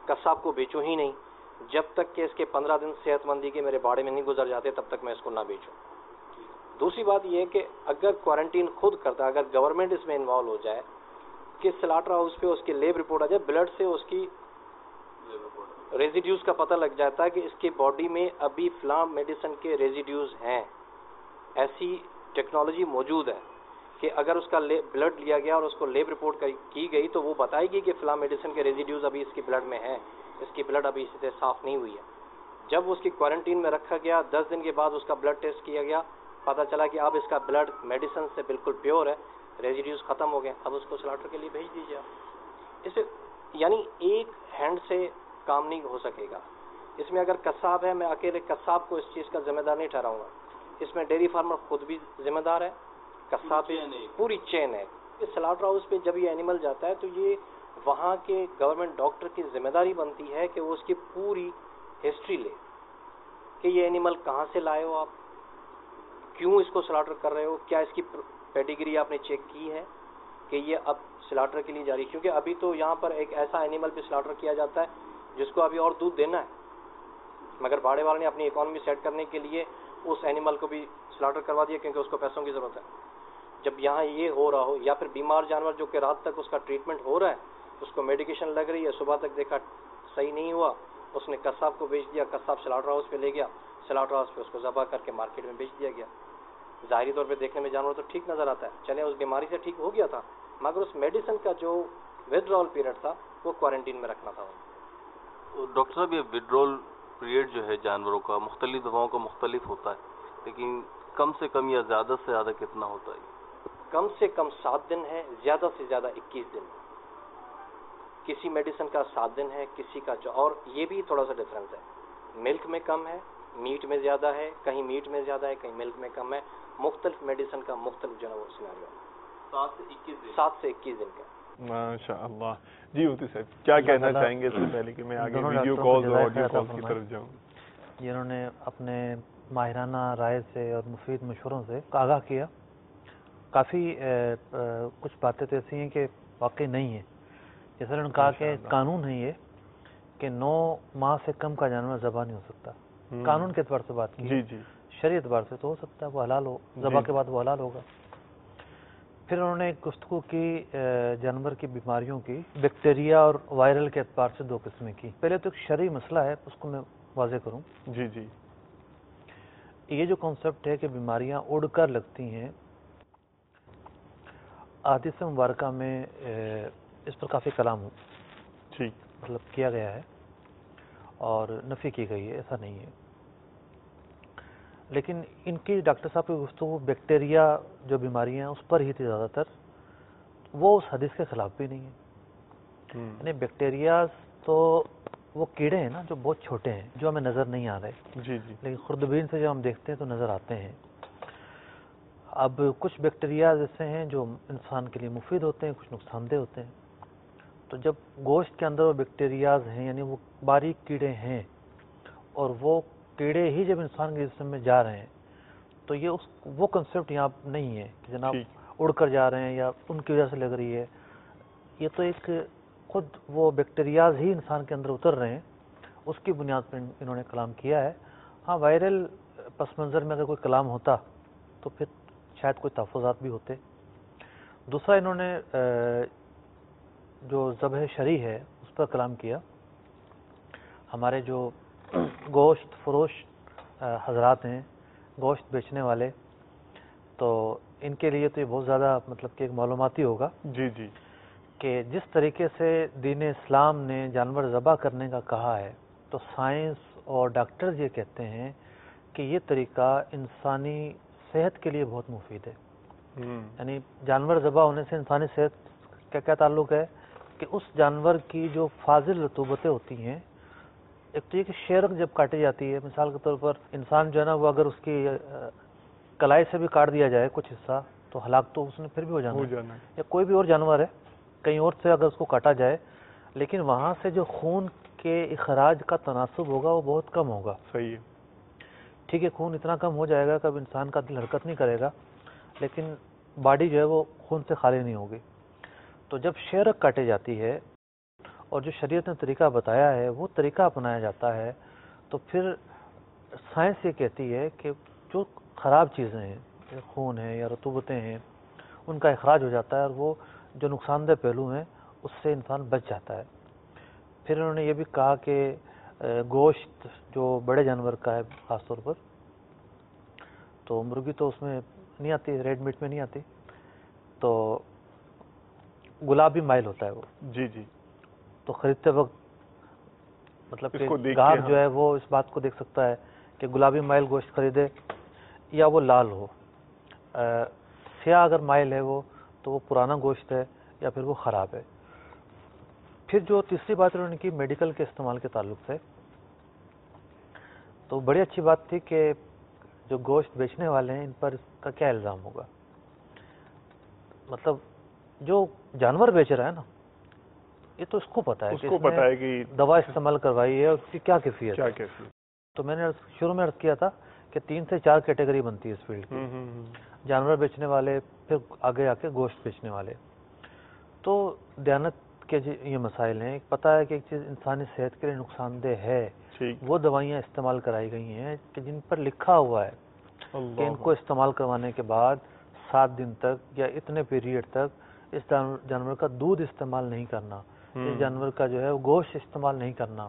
قصاب کو بیچوں ہی نہیں جب تک کہ اس کے 15 دن صحت مندی کے میرے باڑے میں نہیں گزر جاتے, تب تک میں اس کو نہ بیچوں. دوسری بات یہ ہے کہ اگر کوارنٹین خود کرتا ہے, اگر گورنمنٹ اس میں انوالو ہو جائے کہ سلاٹر ہاؤس پہ اس کی لیب رپورٹ آ جائے, بلڈ سے اس کی ریزیڈیوز کا پتہ لگ جاتا ہے کہ اس کی باڈی میں ابھی فلاں میڈیسن کے ریزیڈیوز ہیں. ایسی ٹیکنالوجی موجود ہے کہ اگر اس کا بلڈ لیا گیا اور اس کو لیب رپورٹ کی گئی تو وہ بتائے گی کہ فلاں میڈیسن کے ریزیڈیوز ابھی اس کی بلڈ میں ہیں, اس کی بلڈ ابھی اس سے صاف نہیں ہوئی ہے. جب اس کی کوارنٹین میں رکھا گیا 10 دن کے بعد اس کا بلڈ ٹیسٹ کیا گیا, پتہ چلا کہ اب اس کا بلڈ میڈیسن سے بالکل پیور ہے, ریزیڈیوز ختم ہو گئے, اب اس کو سلاٹر کے لیے بھیج دیجیے. اس سے یعنی ایک ہینڈ سے کام نہیں ہو سکے گا. اس میں اگر قصاب ہے, میں اکیلے قصاب کو اس چیز کا ذمہ دار نہیں ٹھہراؤں گا, اس میں ڈیری فارمر خود بھی ذمہ دار ہے, قصاب پوری چین ہے. سلاٹر ہاؤس پہ جب یہ اینیمل جاتا ہے تو یہ وہاں کے گورنمنٹ ڈاکٹر کی ذمہ داری بنتی ہے کہ وہ اس کی پوری ہسٹری لے کہ یہ اینیمل کہاں سے لائے ہو آپ, کیوں اس کو سلاٹر کر رہے ہو, کیا اس کی پیڈیگری آپ نے چیک کی ہے کہ یہ اب سلاٹر کے لیے جاری. کیونکہ ابھی تو یہاں پر ایک ایسا اینیمل پہ سلاٹر کیا جاتا ہے جس کو ابھی اور دودھ دینا ہے, مگر باڑے والے نے اپنی اکانومی سیٹ کرنے کے لیے اس اینیمل کو بھی سلاٹر کروا دیا کیونکہ اس کو پیسوں کی ضرورت ہے. جب یہاں یہ ہو رہا ہو, یا پھر بیمار جانور جو کہ رات تک اس کا ٹریٹمنٹ ہو رہا ہے, اس کو میڈیکیشن لگ رہی ہے, صبح تک دیکھا صحیح نہیں ہوا, اس نے قصاب کو بیچ دیا, قصاب سلاٹر ہاؤس پہ لے گیا, سلاٹر ہاؤس پہ اس کو ذبح کر کے مارکیٹ میں بیچ دیا گیا. ظاہری طور پہ دیکھنے میں جانور تو ٹھیک نظر آتا ہے، چلے اس بیماری سے ٹھیک ہو گیا تھا، مگر اس میڈیسن کا جو ودرول پیریڈ تھا وہ کوارنٹین میں رکھنا تھا. ڈاکٹر صاحب، یہ ودرول پیریڈ جو ہے جانوروں کا مختلف دواؤں کا مختلف ہوتا ہے، لیکن کم سے کم یا زیادہ سے زیادہ کتنا ہوتا ہے؟ کم سے کم 7 دن ہے، زیادہ سے زیادہ 21 دن. کسی میڈیسن کا 7 دن ہے، کسی کا اور یہ بھی تھوڑا سا ڈفرینس ہے، ملک میں کم ہے، میٹ میں زیادہ ہے، کہیں میٹ میں زیادہ ہے، کہیں ملک میں کم ہے. مختلف میڈیسن کا مختلف جو ہے وہ سیناریو ہے. 7 سے 21 دن کا. ماشاء اللہ. جی مفتی صاحب کیا کہنا چاہیں گے اس سے پہلے کہ میں آگے ویڈیو کالز اور آڈیو کالز کی طرف جاؤں؟ جنہوں نے اپنے ماہرانہ رائے سے اور مفید مشوروں سے آگاہ کیا. کافی کچھ باتیں تو ایسی ہیں کہ واقعی نہیں ہیں. جیسے انہوں نے کہا کہ قانون ہے یہ کہ 9 ماہ سے کم کا جانور ذبح نہیں ہو سکتا. قانون کے اعتبار سے بات کی. جی جی. شرعی اعتبار سے تو ہو سکتا ہے، وہ حلال ہو، ذبح کے بعد وہ حلال ہوگا. پھر انہوں نے گفتگو کی جانور کی بیماریوں کی بیکٹیریا اور وائرل کے اعتبار سے 2 قسمیں کی. پہلے تو ایک شرعی مسئلہ ہے، اس کو میں واضح کروں. جی جی. یہ جو کانسیپٹ ہے کہ بیماریاں اڑ کر لگتی ہیں، احادیث مبارکہ میں اس پر کافی کلام ہو مطلب کیا گیا ہے اور نفی کی گئی ہے، ایسا نہیں ہے. لیکن ان کی ڈاکٹر صاحب کی گفتگو بیکٹیریا جو بیماریاں ہیں اس پر ہی تھی زیادہ تر. وہ اس حدیث کے خلاف بھی نہیں ہے. یعنی بیکٹیریاز تو وہ کیڑے ہیں نا جو بہت چھوٹے ہیں، جو ہمیں نظر نہیں آ رہے. جی جی. لیکن خوردبین سے جب ہم دیکھتے ہیں تو نظر آتے ہیں. اب کچھ بیکٹیریاز ایسے ہیں جو انسان کے لیے مفید ہوتے ہیں، کچھ نقصان دہ ہوتے ہیں. تو جب گوشت کے اندر وہ بیکٹیریاز ہیں، یعنی وہ باریک کیڑے ہیں، اور وہ کیڑے ہی جب انسان کے جسم میں جا رہے ہیں تو یہ وہ کنسیپٹ یہاں نہیں ہے کہ جناب اڑ کر جا رہے ہیں یا ان کی وجہ سے لگ رہی ہے. یہ تو ایک خود وہ بیکٹیریاز ہی انسان کے اندر اتر رہے ہیں، اس کی بنیاد پر انہوں نے کلام کیا ہے. ہاں وائرل پس منظر میں اگر کوئی کلام ہوتا تو پھر شاید کوئی تحفظات بھی ہوتے. دوسرا انہوں نے جو ذبح شرعی ہے اس پر کلام کیا. ہمارے جو گوشت فروش حضرات ہیں، گوشت بیچنے والے، تو ان کے لیے تو یہ بہت زیادہ مطلب کہ ایک معلوماتی ہوگا. جی جی. کہ جس طریقے سے دین اسلام نے جانور ذبح کرنے کا کہا ہے تو سائنس اور ڈاکٹرز یہ کہتے ہیں کہ یہ طریقہ انسانی صحت کے لیے بہت مفید ہے. یعنی جانور ذبح ہونے سے انسانی صحت کا کیا تعلق ہے کہ اس جانور کی جو فاضل رطوبتیں ہوتی ہیں، ایک تو یہ کہ شیرک جب کاٹی جاتی ہے، مثال کے طور پر انسان جو ہے نا وہ اگر اس کی کلائی سے بھی کاٹ دیا جائے کچھ حصہ تو ہلاک تو اس نے پھر بھی ہو جانا ہے. یا کوئی بھی اور جانور ہے کہیں اور سے اگر اس کو کاٹا جائے، لیکن وہاں سے جو خون کے اخراج کا تناسب ہوگا وہ بہت کم ہوگا. صحیح ہے. ٹھیک ہے، خون اتنا کم ہو جائے گا کہ اب انسان کا دل حرکت نہیں کرے گا، لیکن باڈی جو ہے وہ خون سے خالی نہیں ہوگی. تو جب شیرک کاٹی جاتی ہے اور جو شریعت نے طریقہ بتایا ہے وہ طریقہ اپنایا جاتا ہے، تو پھر سائنس یہ کہتی ہے کہ جو خراب چیزیں ہیں، خون ہے یا رطوبتیں ہیں، ان کا اخراج ہو جاتا ہے اور وہ جو نقصان دہ پہلو ہیں اس سے انسان بچ جاتا ہے. پھر انہوں نے یہ بھی کہا کہ گوشت جو بڑے جانور کا ہے خاص طور پر، تو مرغی تو اس میں نہیں آتی، ریڈ میٹ میں نہیں آتی، تو گلابی مائل ہوتا ہے وہ. جی جی. تو خریدتے وقت مطلب کہ گاہک جو ہے وہ اس بات کو دیکھ سکتا ہے کہ گلابی مائل گوشت خریدے یا وہ لال ہو. سیاہ اگر مائل ہے وہ تو وہ پرانا گوشت ہے یا پھر وہ خراب ہے. پھر جو تیسری بات انہوں نے کی میڈیکل کے استعمال کے تعلق سے، تو بڑی اچھی بات تھی کہ جو گوشت بیچنے والے ہیں ان پر اس کا کیا الزام ہوگا. مطلب جو جانور بیچ رہا ہے نا، یہ تو اس کو پتا ہے کہ دوا استعمال کروائی ہے اور اس کی کیا کیفیت ہے. تو میں نے شروع میں عرض کیا تھا کہ 3 سے 4 کیٹیگری بنتی ہے اس فیلڈ کی. جانور بیچنے والے، پھر آگے آ کے گوشت بیچنے والے. تو دیانت کے یہ مسائل ہیں. پتہ ہے کہ ایک چیز انسانی صحت کے لیے نقصان دہ ہے، وہ دوائیاں استعمال کرائی گئی ہیں کہ جن پر لکھا ہوا ہے کہ ان کو استعمال کروانے کے بعد 7 دن تک یا اتنے پیریڈ تک اس جانور کا دودھ استعمال نہیں کرنا، اس جانور کا جو ہے گوشت استعمال نہیں کرنا.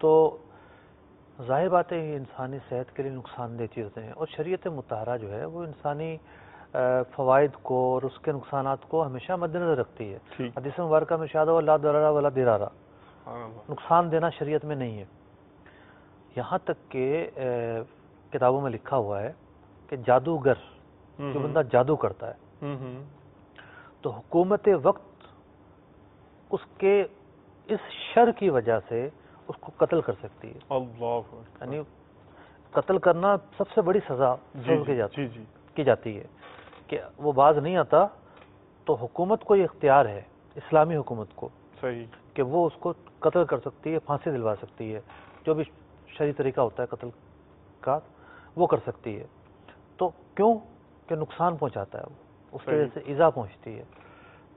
تو ظاہر بات ہے یہ انسانی صحت کے لیے نقصان دہ چیزیں ہیں، اور شریعت مطہرہ جو ہے وہ انسانی فوائد کو اور اس کے نقصانات کو ہمیشہ مد نظر رکھتی ہے۔ حدیث مبارکہ میں ارشاد ہے لا ضرر ولا ضرار، نقصان دینا شریعت میں نہیں ہے۔ یہاں تک کہ کتابوں میں لکھا ہوا ہے کہ جادوگر جو بندہ جادو کرتا ہے تو حکومت وقت اس کے اس شر کی وجہ سے اس کو قتل کر سکتی ہے۔ یعنی قتل کرنا سب سے بڑی سزا کی جاتی ہے کہ وہ باز نہیں آتا تو حکومت کو یہ اختیار ہے، اسلامی حکومت کو، کہ وہ اس کو قتل کر سکتی ہے، پھانسی دلوا سکتی ہے، جو بھی شرعی طریقہ ہوتا ہے قتل کا وہ کر سکتی ہے۔ تو کیوں کہ نقصان پہنچاتا ہے، وہ اس کی وجہ سے ایذا پہنچتی ہے۔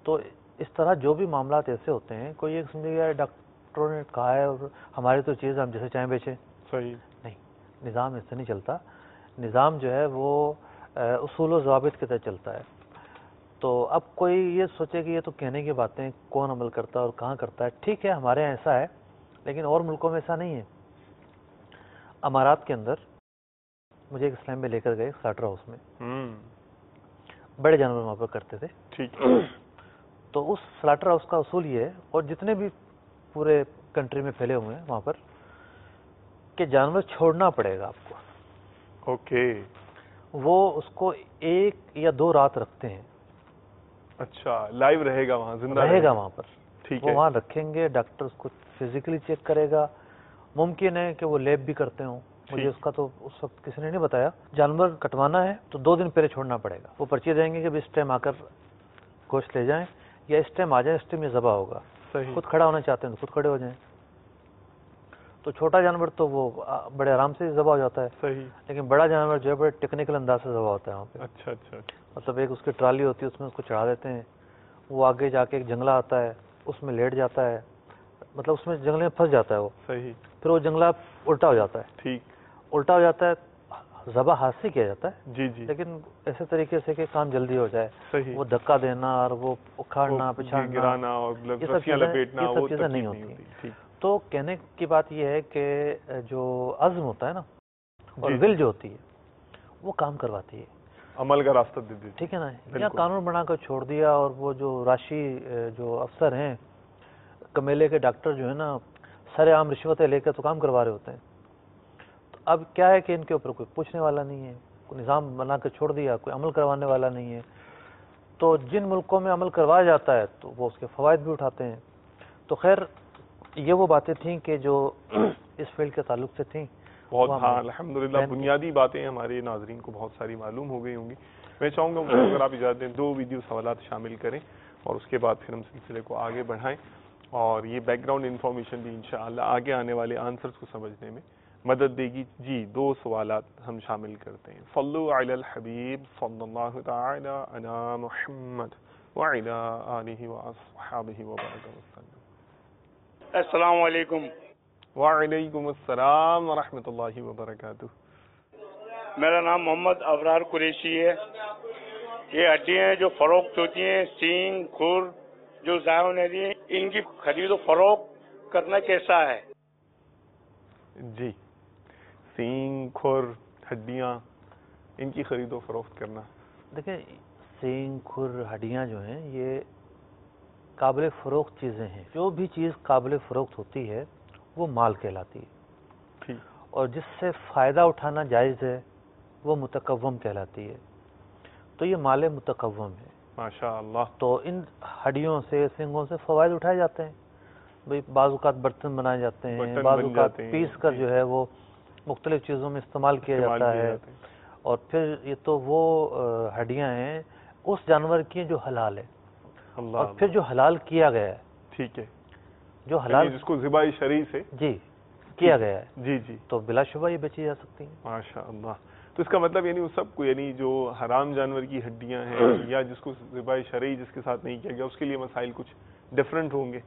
تو اس طرح جو بھی معاملات ایسے ہوتے ہیں، کوئی ایک سمجھے ڈاکٹروں نے کہا ہے اور ہماری تو چیز ہم جیسے چاہیں بیچیں، نہیں، نظام ایسے نہیں چلتا۔ نظام جو ہے وہ اصول و ضوابط کے تحت چلتا ہے۔ تو اب کوئی یہ سوچے کہ یہ تو کہنے کی باتیں، کون عمل کرتا ہے اور کہاں کرتا ہے، ٹھیک ہے ہمارے یہاں ایسا ہے لیکن اور ملکوں میں ایسا نہیں ہے۔ امارات کے اندر مجھے ایک اسلام میں لے کر گئے سلاٹر ہاؤس میں، بڑے جانور وہاں پر کرتے تھے۔ تو اس سلاٹر ہاؤس کا اصول یہ ہے، اور جتنے بھی پورے کنٹری میں پھیلے ہوئے ہیں وہاں پر، کہ جانور چھوڑنا پڑے گا آپ کو۔ وہ اس کو 1 یا 2 رات رکھتے ہیں۔ اچھا، لائیو رہے گا وہاں، زندہ رہے گا وہاں پر، وہ وہاں رکھیں گے، ڈاکٹر اس کو فزیکلی چیک کرے گا۔ ممکن ہے کہ وہ لیب بھی کرتے ہوں، مجھے اس کا تو اس وقت کسی نے نہیں بتایا۔ جانور کٹوانا ہے تو 2 دن پہلے چھوڑنا پڑے گا، وہ پرچی دیں گے کہ اس ٹائم آ کر گوشت لے جائیں، یا اس ٹائم آ جائیں، اس ٹائم یہ ذبح ہوگا۔ خود کھڑا ہونا چاہتے ہیں تو خود کھڑے ہو جائیں۔ تو چھوٹا جانور تو وہ بڑے آرام سے ذبح ہو جاتا ہے، لیکن بڑا جانور جو ہے بڑے ٹیکنیکل انداز سے ذبح ہوتا ہے وہاں پہ۔ اچھا، مطلب ایک اس کی ٹرالی ہوتی ہے، اس میں اس کو چڑھا دیتے ہیں، وہ آگے جا کے ایک جنگلہ آتا ہے، اس میں لیٹ جاتا ہے، مطلب اس میں جنگلے میں پھنس جاتا ہے وہ، پھر وہ جنگلہ الٹا ہو جاتا ہے، الٹا ہو جاتا ہے، ذبح ہاتھ سے کیا جاتا ہے، لیکن ایسے طریقے سے کہ کام جلدی ہو جائے۔ وہ دھکا دینا اور وہ اکھاڑنا پچھاڑنا، یہ سب چیزیں نہیں ہوتی۔ تو کہنے کی بات یہ ہے کہ جو عزم ہوتا ہے نا، اور ول جو ہوتی ہے وہ کام کرواتی ہے، عمل کا راستہ دے دیتی، ٹھیک ہے نا۔ یا قانون بنا کر چھوڑ دیا، اور وہ جو راشی جو افسر ہیں، کمیلے کے ڈاکٹر جو ہے نا، سر عام رشوتیں لے کر تو کام کروا رہے ہوتے ہیں۔ تو اب کیا ہے کہ ان کے اوپر کوئی پوچھنے والا نہیں ہے، کوئی نظام بنا کر چھوڑ دیا، کوئی عمل کروانے والا نہیں ہے۔ تو جن ملکوں میں عمل کروایا جاتا ہے تو وہ اس کے فوائد بھی اٹھاتے ہیں۔ تو خیر یہ وہ باتیں تھیں کہ جو اس فیلڈ کے تعلق سے تھیں۔ بہت ہاں الحمدللہ بنیادی باتیں ہمارے ناظرین کو بہت ساری معلوم ہو گئی ہوں گی۔ میں چاہوں گا اگر آپ اجازت دیں 2 ویڈیو سوالات شامل کریں اور اس کے بعد پھر ہم سلسلے کو آگے بڑھائیں، اور یہ بیک گراؤنڈ انفارمیشن بھی انشاءاللہ آگے آنے والے آنسرز کو سمجھنے میں مدد دے گی۔ جی 2 سوالات ہم شامل کرتے ہیں۔ صلو علی الحبیب صلی اللہ تعالی علی محمد وعلی آلہ واصحابہ وبارک وسلم۔ السلام علیکم۔ وعلیکم السلام ورحمۃ اللہ وبرکاتہ۔ میرا نام محمد ابرار قریشی ہے۔ یہ ہڈیاں جو فروخت ہوتی ہیں، سینگ، کھر جو ضائع ہونے دی، ان کی خرید و فروخت کرنا کیسا ہے؟ جی، سینگ، کھر، ہڈیاں، ان کی خرید و فروخت کرنا، دیکھیں سینگ، کھر، ہڈیاں جو ہیں یہ قابل فروخت چیزیں ہیں۔ جو بھی چیز قابل فروخت ہوتی ہے وہ مال کہلاتی ہے، اور جس سے فائدہ اٹھانا جائز ہے وہ متقوم کہلاتی ہے۔ تو یہ مال متقوم ہے ماشاءاللہ۔ تو ان ہڈیوں سے، سینگوں سے فوائد اٹھائے جاتے ہیں۔ بھئی بعض اوقات برتن بنائے جاتے ہیں، بعض اوقات پیس کر جو ہے وہ مختلف چیزوں میں استعمال کیا جاتا ہے، اور پھر یہ تو وہ ہڈیاں ہیں اس جانور کی جو حلال ہے، اور پھر جو حلال کیا گیا ہے، ٹھیک ہے، جو حلال جس کو ذبح شرعی سے جی کیا گیا ہے، جی تو بلا شبہ یہ بیچی جا سکتی ہیں۔ ماشاءاللہ۔ تو اس کا مطلب یعنی اس سب کو، یعنی جو حرام جانور کی ہڈیاں ہیں یا جس کو ذبح شرعی جس کے ساتھ نہیں کیا گیا، اس کے لیے مسائل کچھ ڈیفرنٹ ہوں گے؟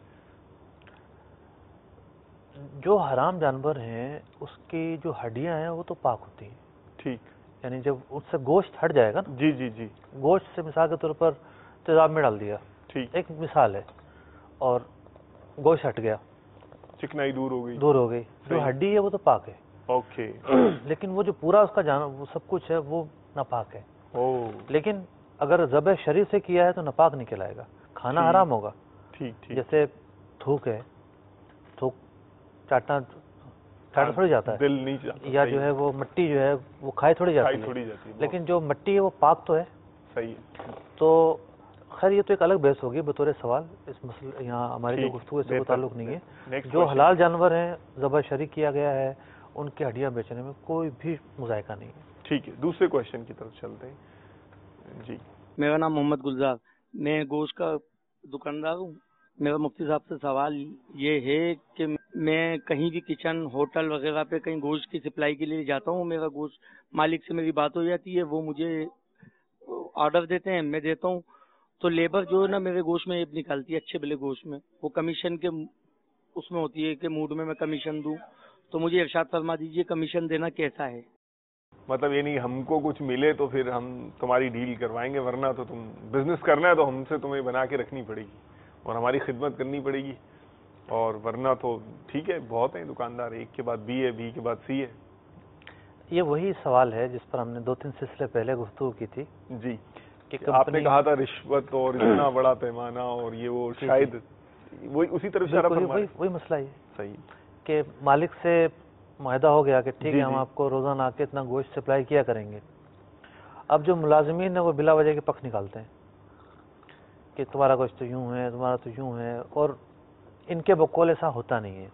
جو حرام جانور ہیں اس کی جو ہڈیاں ہیں وہ تو پاک ہوتی ہیں، ٹھیک، یعنی جب اس سے گوشت ہٹ جائے گا نا، جی گوشت سے مثال کے طور پر تیزاب میں ڈال دیا، ٹھیک، ایک مثال ہے، اور گوشت ہٹ گیا، چکنائی دور ہو گئی، جو ہڈی ہے وہ تو پاک ہے، اوکے. لیکن وہ جو پورا اس کا وہ سب کچھ ہے وہ ناپاک ہے. لیکن اگر ذبح شرع سے کیا ہے تو ناپاک نہیں کہلائے گا, کھانا حرام ہوگا. ٹھیک. جیسے تھوک ہے, تھوک چاٹنا تھوڑی جاتا ہے, دل نہیں چاہتا, یا جو ہے وہ مٹی جو ہے وہ کھائی تھوڑی جاتی ہے, لیکن جو مٹی ہے وہ پاک تو ہے. صحیح ہے. تو خیر یہ تو ایک الگ بحث ہوگی بطور سوال, اس مسئلے یہاں ہماری جو گفتگو سے کوئی تعلق نہیں ہے. جو حلال جانور ہیں ذبح شرع کیا گیا ہے ان کی ہڈیاں بیچنے میں کوئی بھی مذائقہ نہیں ہے. ٹھیک ہے, دوسرے کوشچن کی طرف چلتے ہیں. جی, میرا نام محمد گلزار, میں گوشت کا دکاندار ہوں. میرا مفتی صاحب سے سوال یہ ہے کہ میں کہیں بھی کچن ہوٹل وغیرہ پہ کہیں گوشت کی سپلائی کے لیے جاتا ہوں, میرا گوشت مالک سے میری بات ہو جاتی ہے, وہ مجھے آرڈر دیتے ہیں, میں دیتا ہوں, تو لیبر جو ہے نا میرے گوشت میں نکالتی ہے اچھے بھلے گوشت میں, وہ کمیشن کے اس میں ہوتی ہے کہ موڈ میں کمیشن دوں. تو مجھے ارشاد فرما دیجئے کمیشن دینا کیسا ہے؟ مطلب یہ نہیں ہم کو کچھ ملے تو پھر ہم تمہاری ڈیل کروائیں گے, ورنہ تو تم بزنس کرنا ہے تو ہم سے تمہیں بنا کے رکھنی پڑے گی اور ہماری خدمت کرنی پڑے گی, اور ورنہ تو ٹھیک ہے. بہت ہیں دکاندار, ایک کے بعد بی ہے, بی کے بعد سی ہے. یہ وہی سوال ہے جس پر ہم نے 2-3 سلسلے پہلے گفتگو کی تھی. جی, آپ نے کہا تھا رشوت اور اتنا بڑا پیمانہ اور یہ وہ, شاید وہی اسی طرف اشارہ فرمائیں. وہی مسئلہ ہے صحیح کہ مالک سے معاہدہ ہو گیا کہ ٹھیک ہے ہم آپ کو روزانہ آ کے اتنا گوشت سپلائی کیا کریں گے. اب جو ملازمین ہیں وہ بلا وجہ کے پکھ نکالتے ہیں کہ تمہارا گوشت تو یوں ہے, تمہارا تو یوں ہے, اور ان کے بقول ایسا ہوتا نہیں ہے.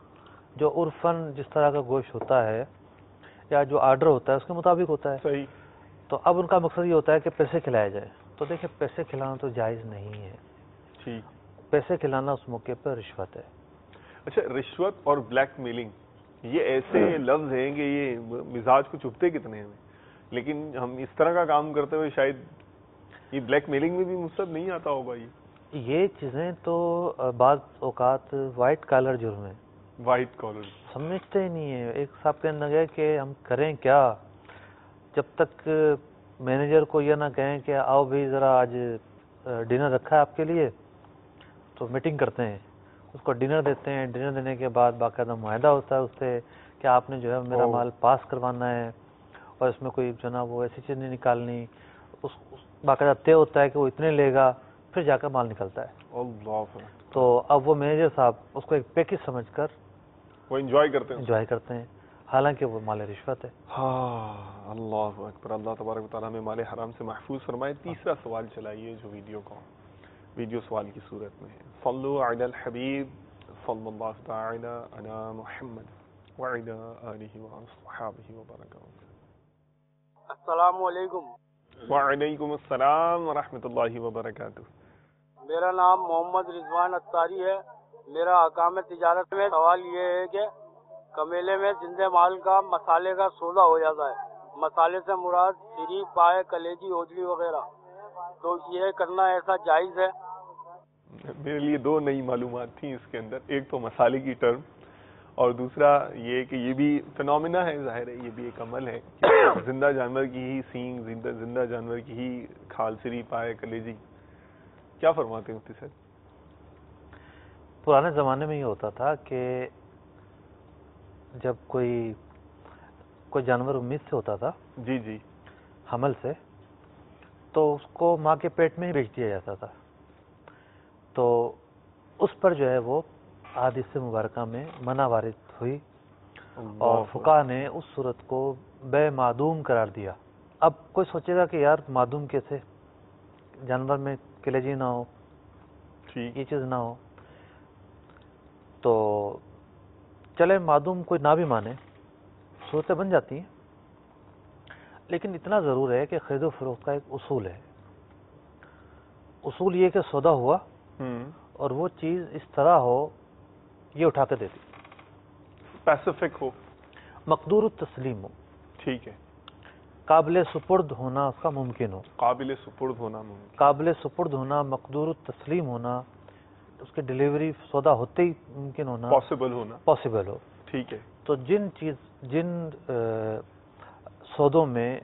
جو عرفاً جس طرح کا گوشت ہوتا ہے یا جو آرڈر ہوتا ہے اس کے مطابق ہوتا ہے. صحیح. تو اب ان کا مقصد یہ ہوتا ہے کہ پیسے کھلائے جائے. تو دیکھیں پیسے کھلانا تو جائز نہیں ہے. ٹھیک. پیسے کھلانا اس موقع پر رشوت ہے. اچھا, رشوت اور بلیک میلنگ یہ ایسے لفظ ہیں کہ یہ مزاج کو چبھتے کتنے ہیں, لیکن ہم اس طرح کا کام کرتے ہوئے شاید یہ بلیک میلنگ میں بھی مصب نہیں آتا ہوگا. یہ چیزیں تو بعض اوقات وائٹ کالر جرم ہیں. وائٹ کالر سمجھتے ہی نہیں ہے. ایک صاحب کہنے لگے کہ ہم کریں کیا جب تک مینیجر کو یہ نہ کہیں کہ آؤ بھائی ذرا آج ڈنر رکھا ہے آپ کے لیے, تو میٹنگ کرتے ہیں, اس کو ڈنر دیتے ہیں. ڈنر دینے کے بعد باقاعدہ معاہدہ ہوتا ہے اس سے کہ آپ نے جو ہے میرا مال پاس کروانا ہے اور اس میں کوئی جو نا وہ ایسی چیز نہیں نکالنی. اس باقاعدہ طے ہوتا ہے کہ وہ اتنے لے گا, پھر جا کر مال نکلتا ہے. تو اب وہ مینیجر صاحب اس کو ایک پیکج سمجھ کر وہ انجوائے کرتے ہیں, حالانکہ وہ مال رشوت ہے. ہاں, اللہ اکبر. اللہ تبارک و تعالیٰ میں مال حرام سے محفوظ فرمائے. تیسرا سوال چلائیے جو ویڈیو سوال کی صورت میں ہے. صلو علی الحبیب صلی اللہ تعالی علی محمد وعلی آلہ وصحبہ وبارک. السلام علیکم. وعلیکم السلام ورحمۃ اللہ وبرکاتہ. میرا نام محمد رضوان اتاری ہے. میرا حکام تجارت میں سوال یہ ہے کہ کمیلے میں زندہ مال کا مسالے کا سودا ہو جاتا ہے. مسالے سے مراد سری, پائے, کلیجی, اوجلی وغیرہ, تو یہ کرنا ایسا جائز ہے؟ میرے لیے 2 نئی معلومات تھیں اس کے اندر. ایک تو مسالے کی ٹرم, اور دوسرا یہ کہ یہ بھی فنومینا ہے, ظاہر ہے یہ بھی ایک عمل ہے کہ زندہ جانور کی ہی سینگ, زندہ جانور کی ہی کھال, سری, پائے, کلیجی. کیا فرماتے ہیں مفتی صاحب؟ پرانے زمانے میں یہ ہوتا تھا کہ جب کوئی جانور امید سے ہوتا تھا, جی حمل سے, تو اس کو ماں کے پیٹ میں ہی بیچ دیا جاتا تھا. تو اس پر جو ہے وہ حدیث مبارکہ میں منع وارد ہوئی اور فقہا نے اس صورت کو بے معدوم قرار دیا. اب کوئی سوچے گا کہ یار معدوم کیسے, جانور میں کلیجی نہ ہو, یہ چیز نہ ہو, تو چلے معدوم کوئی نہ بھی مانے, صورتیں بن جاتی ہیں. لیکن اتنا ضرور ہے کہ خرید و فروخت کا ایک اصول ہے. اصول یہ کہ سودا ہوا اور وہ چیز اس طرح ہو, یہ اٹھا کے دیتی, اسپیسیفک ہو, مقدور التسلیم ہو, ٹھیک ہے, قابل سپرد ہونا اس کا ممکن ہو, قابل سپرد ہونا, مقدور التسلیم ہونا, اس کی ڈیلیوری سودا ہوتے ہی ممکن ہونا, پاسبل ہو. ٹھیک ہے. تو جن سودوں میں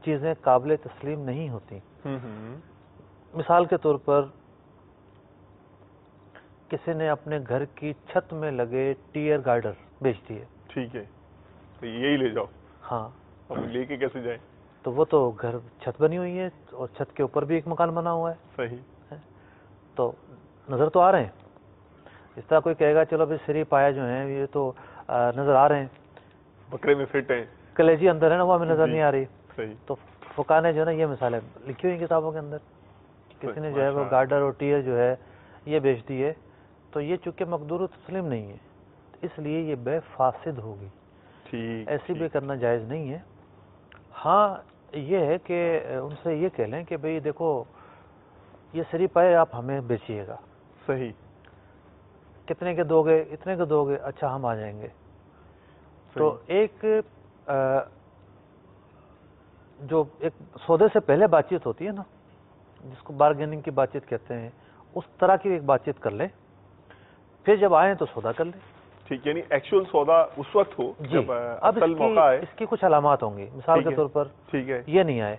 چیزیں قابل تسلیم نہیں ہوتی, مثال کے طور پر کسی نے اپنے گھر کی چھت میں لگے ٹیئر گارڈر بیچ دیے, ٹھیک ہے, تو یہی لے جاؤ. ہاں اب لے کے کیسے جائیں؟ تو وہ تو گھر چھت بنی ہوئی ہے اور چھت کے اوپر بھی ایک مکان بنا ہوا ہے. صحیح. تو نظر تو آ رہے ہیں. اس طرح کوئی کہے گا چلو بھائی سری پایا جو ہیں یہ تو نظر آ رہے ہیں, بکرے میں فٹ ہیں, کلیجی اندر ہے نا وہ ہمیں نظر نہیں آ رہی. صحیح. تو فقہ نے جو ہے نا یہ مثالیں لکھی ہوئی کتابوں کے اندر. کسی نے جو ہے وہ گارڈر اور ٹیئر جو ہے یہ بیچ دی ہے, تو یہ چونکہ مقدور تسلیم نہیں ہے اس لیے یہ بے فاسد ہوگی. ایسی بے کرنا جائز نہیں ہے. ہاں یہ ہے کہ ان سے یہ کہہ لیں کہ بھئی دیکھو یہ سری پائے آپ ہمیں بیچیے گا. صحیح. کتنے کے دو گے؟ اتنے کے دو گے؟ اچھا ہم آ جائیں گے. تو ایک جو ایک سودے سے پہلے بات چیت ہوتی ہے نا, جس کو بارگیننگ کی بات چیت کہتے ہیں, اس طرح کی ایک بات چیت کر لیں, پھر جب آئیں تو سودا کر لیں. ٹھیک, یعنی ایکچوئل سودا اس وقت ہو جب اصل موقع ہے. اس کی کچھ علامات ہوں گی, مثال کے طور پر ٹھیک ہے یہ نہیں آئے,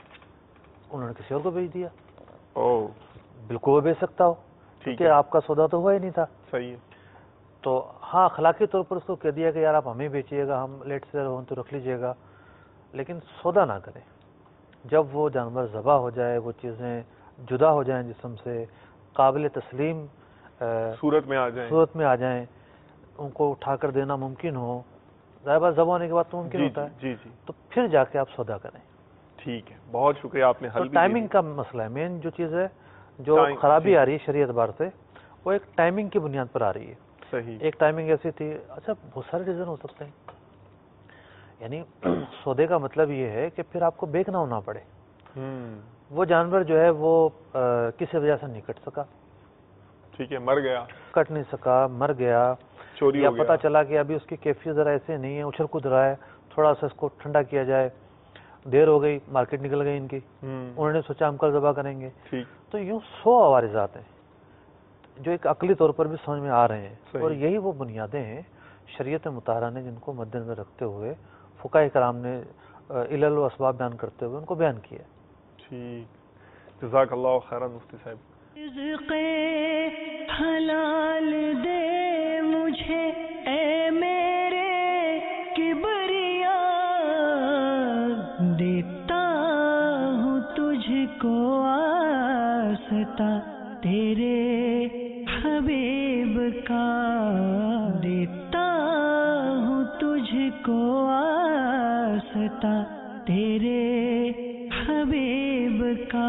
انہوں نے کسی اور کو بھیج دیا, بالکل وہ بیچ سکتا ہو کیونکہ آپ کا سودا تو ہوا ہی نہیں تھا. صحیح ہے. تو ہاں اخلاقی طور پر اس کو کہہ دیا کہ یار آپ ہمیں بیچیے گا, ہم لیٹ سے ہوں تو رکھ لیجیے گا, لیکن سودا نہ کریں. جب وہ جانور ذبح ہو جائے, وہ چیزیں جدا ہو جائیں جسم سے, قابل تسلیم صورت میں آ جائیں, ان کو اٹھا کر دینا ممکن ہو, ظاہر بات ذبح ہونے کے بعد تو ممکن ہوتا ہے. جی جی. تو پھر جا کے آپ سودا کریں. ٹھیک ہے, بہت شکریہ, آپ نے حل بھی ٹائمنگ کا مسئلہ ہے. مین جو چیز ہے جو خرابی آ رہی ہے شریعت اعتبار سے, وہ ایک ٹائمنگ کی بنیاد پر آ رہی ہے. صحیح. ایک ٹائمنگ ایسی تھی, اچھا بہت سارے ریزن ہو سکتے ہیں. یعنی سودے کا مطلب یہ ہے کہ پھر آپ کو بیک نہ ہونا پڑے. وہ جانور جو ہے وہ کسی وجہ سے نہیں کٹ سکا, ٹھیک ہے, مر گیا, کٹ نہیں سکا, مر گیا, چوری یا پتہ چلا کہ ابھی اس کی کیفیت ذرا ایسے نہیں ہے, اچھل کود رہا ہے, تھوڑا سا اس کو ٹھنڈا کیا جائے, دیر ہو گئی, مارکیٹ نکل گئی ان کی, انہوں نے سوچا ہم کل ذبح کریں گے. تو یوں 100 عوارضات ہیں جو ایک عقلی طور پر بھی سمجھ میں آ رہے ہیں, اور یہی وہ بنیادیں ہیں شریعت مطہرہ نے جن کو مد نظر رکھتے ہوئے فقہاء کرام نے علل و اسباب بیان کرتے ہوئے ان کو بیان کیا. ٹھیک, جزاک اللہ خیرا مفتی صاحب. رزق حلال دے مجھے اے میرے کبریا, دیتا ہوں تجھ کو آستا تیرے حبیب کا, دیتا ہوں تجھ کو آستا تیرے حبیب کا.